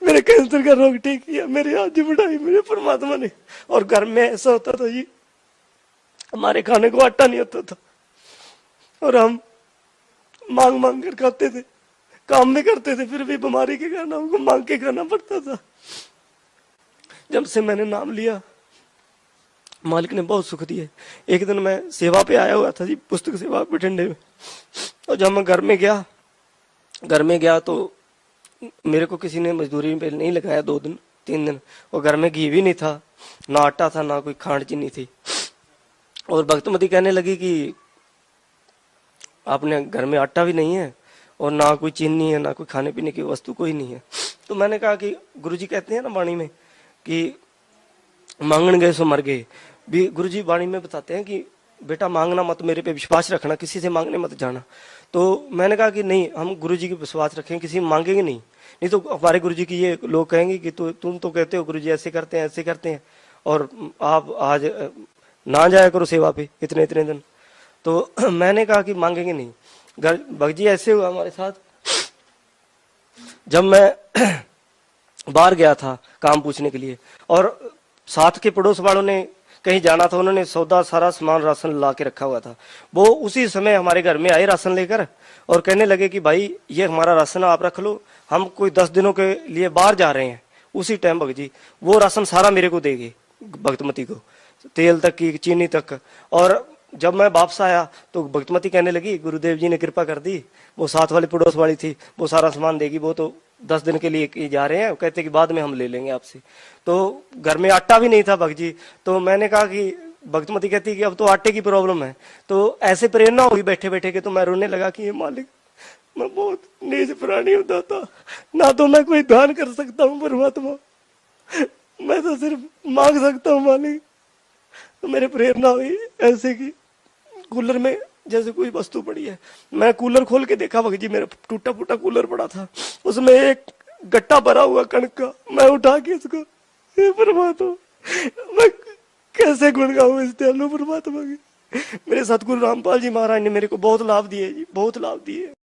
मेरे कैंसर का रोग ठीक किया, मेरी आयु बढ़ाई मेरे परमात्मा ने। और घर में ऐसा होता था जी, हमारे खाने को आटा नहीं होता था और हम मांग मांग कर खाते थे, काम भी करते थे, फिर भी बीमारी के कारण हमको मांग के खाना पड़ता था। जब से मैंने नाम लिया मालिक ने बहुत सुख दिया। एक दिन मैं सेवा पे आया हुआ था जी, पुस्तक सेवा बठिंडे में, और जब मैं घर में गया तो मेरे को किसी ने मजदूरी पे नहीं लगाया 2 दिन 3 दिन, और घर में घी भी नहीं था, ना आटा था, ना कोई खांड चीनी थी। और भक्तमती कहने लगी कि आपने घर में आटा भी नहीं है और ना कोई चीनी है, ना कोई खाने पीने की वस्तु कोई नहीं है। तो मैंने कहा कि गुरुजी कहते हैं ना वाणी में कि मांगन गए सो मर गए, भी गुरुजी वाणी में बताते हैं कि बेटा मांगना मत, मेरे पे विश्वास रखना, किसी से मांगने मत जाना। तो मैंने कहा कि नहीं, हम गुरुजी की विश्वास रखेंगे, किसी में मांगेंगे नहीं तो हमारे गुरुजी की ये लोग कहेंगे कि तुम तो कहते हो गुरुजी ऐसे करते हैं और आप आज ना जाया करो सेवा पे इतने दिन। तो मैंने कहा कि मांगेंगे नहीं। भगजी ऐसे हुआ हमारे साथ, जब मैं बाहर गया था काम पूछने के लिए और साथ के पड़ोस वालों ने कहीं जाना था, उन्होंने सौदा सारा सामान राशन ला के रखा हुआ था। वो उसी समय हमारे घर में आए राशन लेकर और कहने लगे कि भाई ये हमारा राशन आप रख लो, हम कोई 10 दिनों के लिए बाहर जा रहे हैं। उसी टाइम भगजी वो राशन सारा मेरे को देंगे, भक्तमती को, तेल तक की, चीनी तक। और जब मैं वापस आया तो भक्तमती कहने लगी गुरुदेव जी ने कृपा कर दी, वो साथ वाली पड़ोस वाली थी, वो सारा सामान देगी, वो तो 10 दिन के लिए जा रहे हैं, कहते कि बाद में हम ले लेंगे आपसे। तो घर में आटा भी नहीं था भगजी। तो मैंने कहा कि भक्तमती कहती कि अब तो आटे की प्रॉब्लम है। तो ऐसे प्रेरणा हुई बैठे बैठे के, तो मैं रोने लगा कि ये मालिक मैं बहुत नीच प्राणी होता था, ना तो मैं कोई दान कर सकता हूँ परमात्मा, मैं तो सिर्फ मांग सकता हूँ मालिक। तो मेरे प्रेरणा हुई ऐसे की कूलर में जैसे कोई वस्तु पड़ी है, मैं कूलर खोल के देखा भगजी, मेरा टूटा फूटा कूलर पड़ा था, उसमें एक गट्टा भरा हुआ कणक का। मैं उठा के इसको, हे परमात्मा मैं कैसे गुण गाऊं इस दयालु परमात्मा की। मेरे सतगुरु रामपाल जी महाराज ने मेरे को बहुत लाभ दिए जी, बहुत लाभ दिए।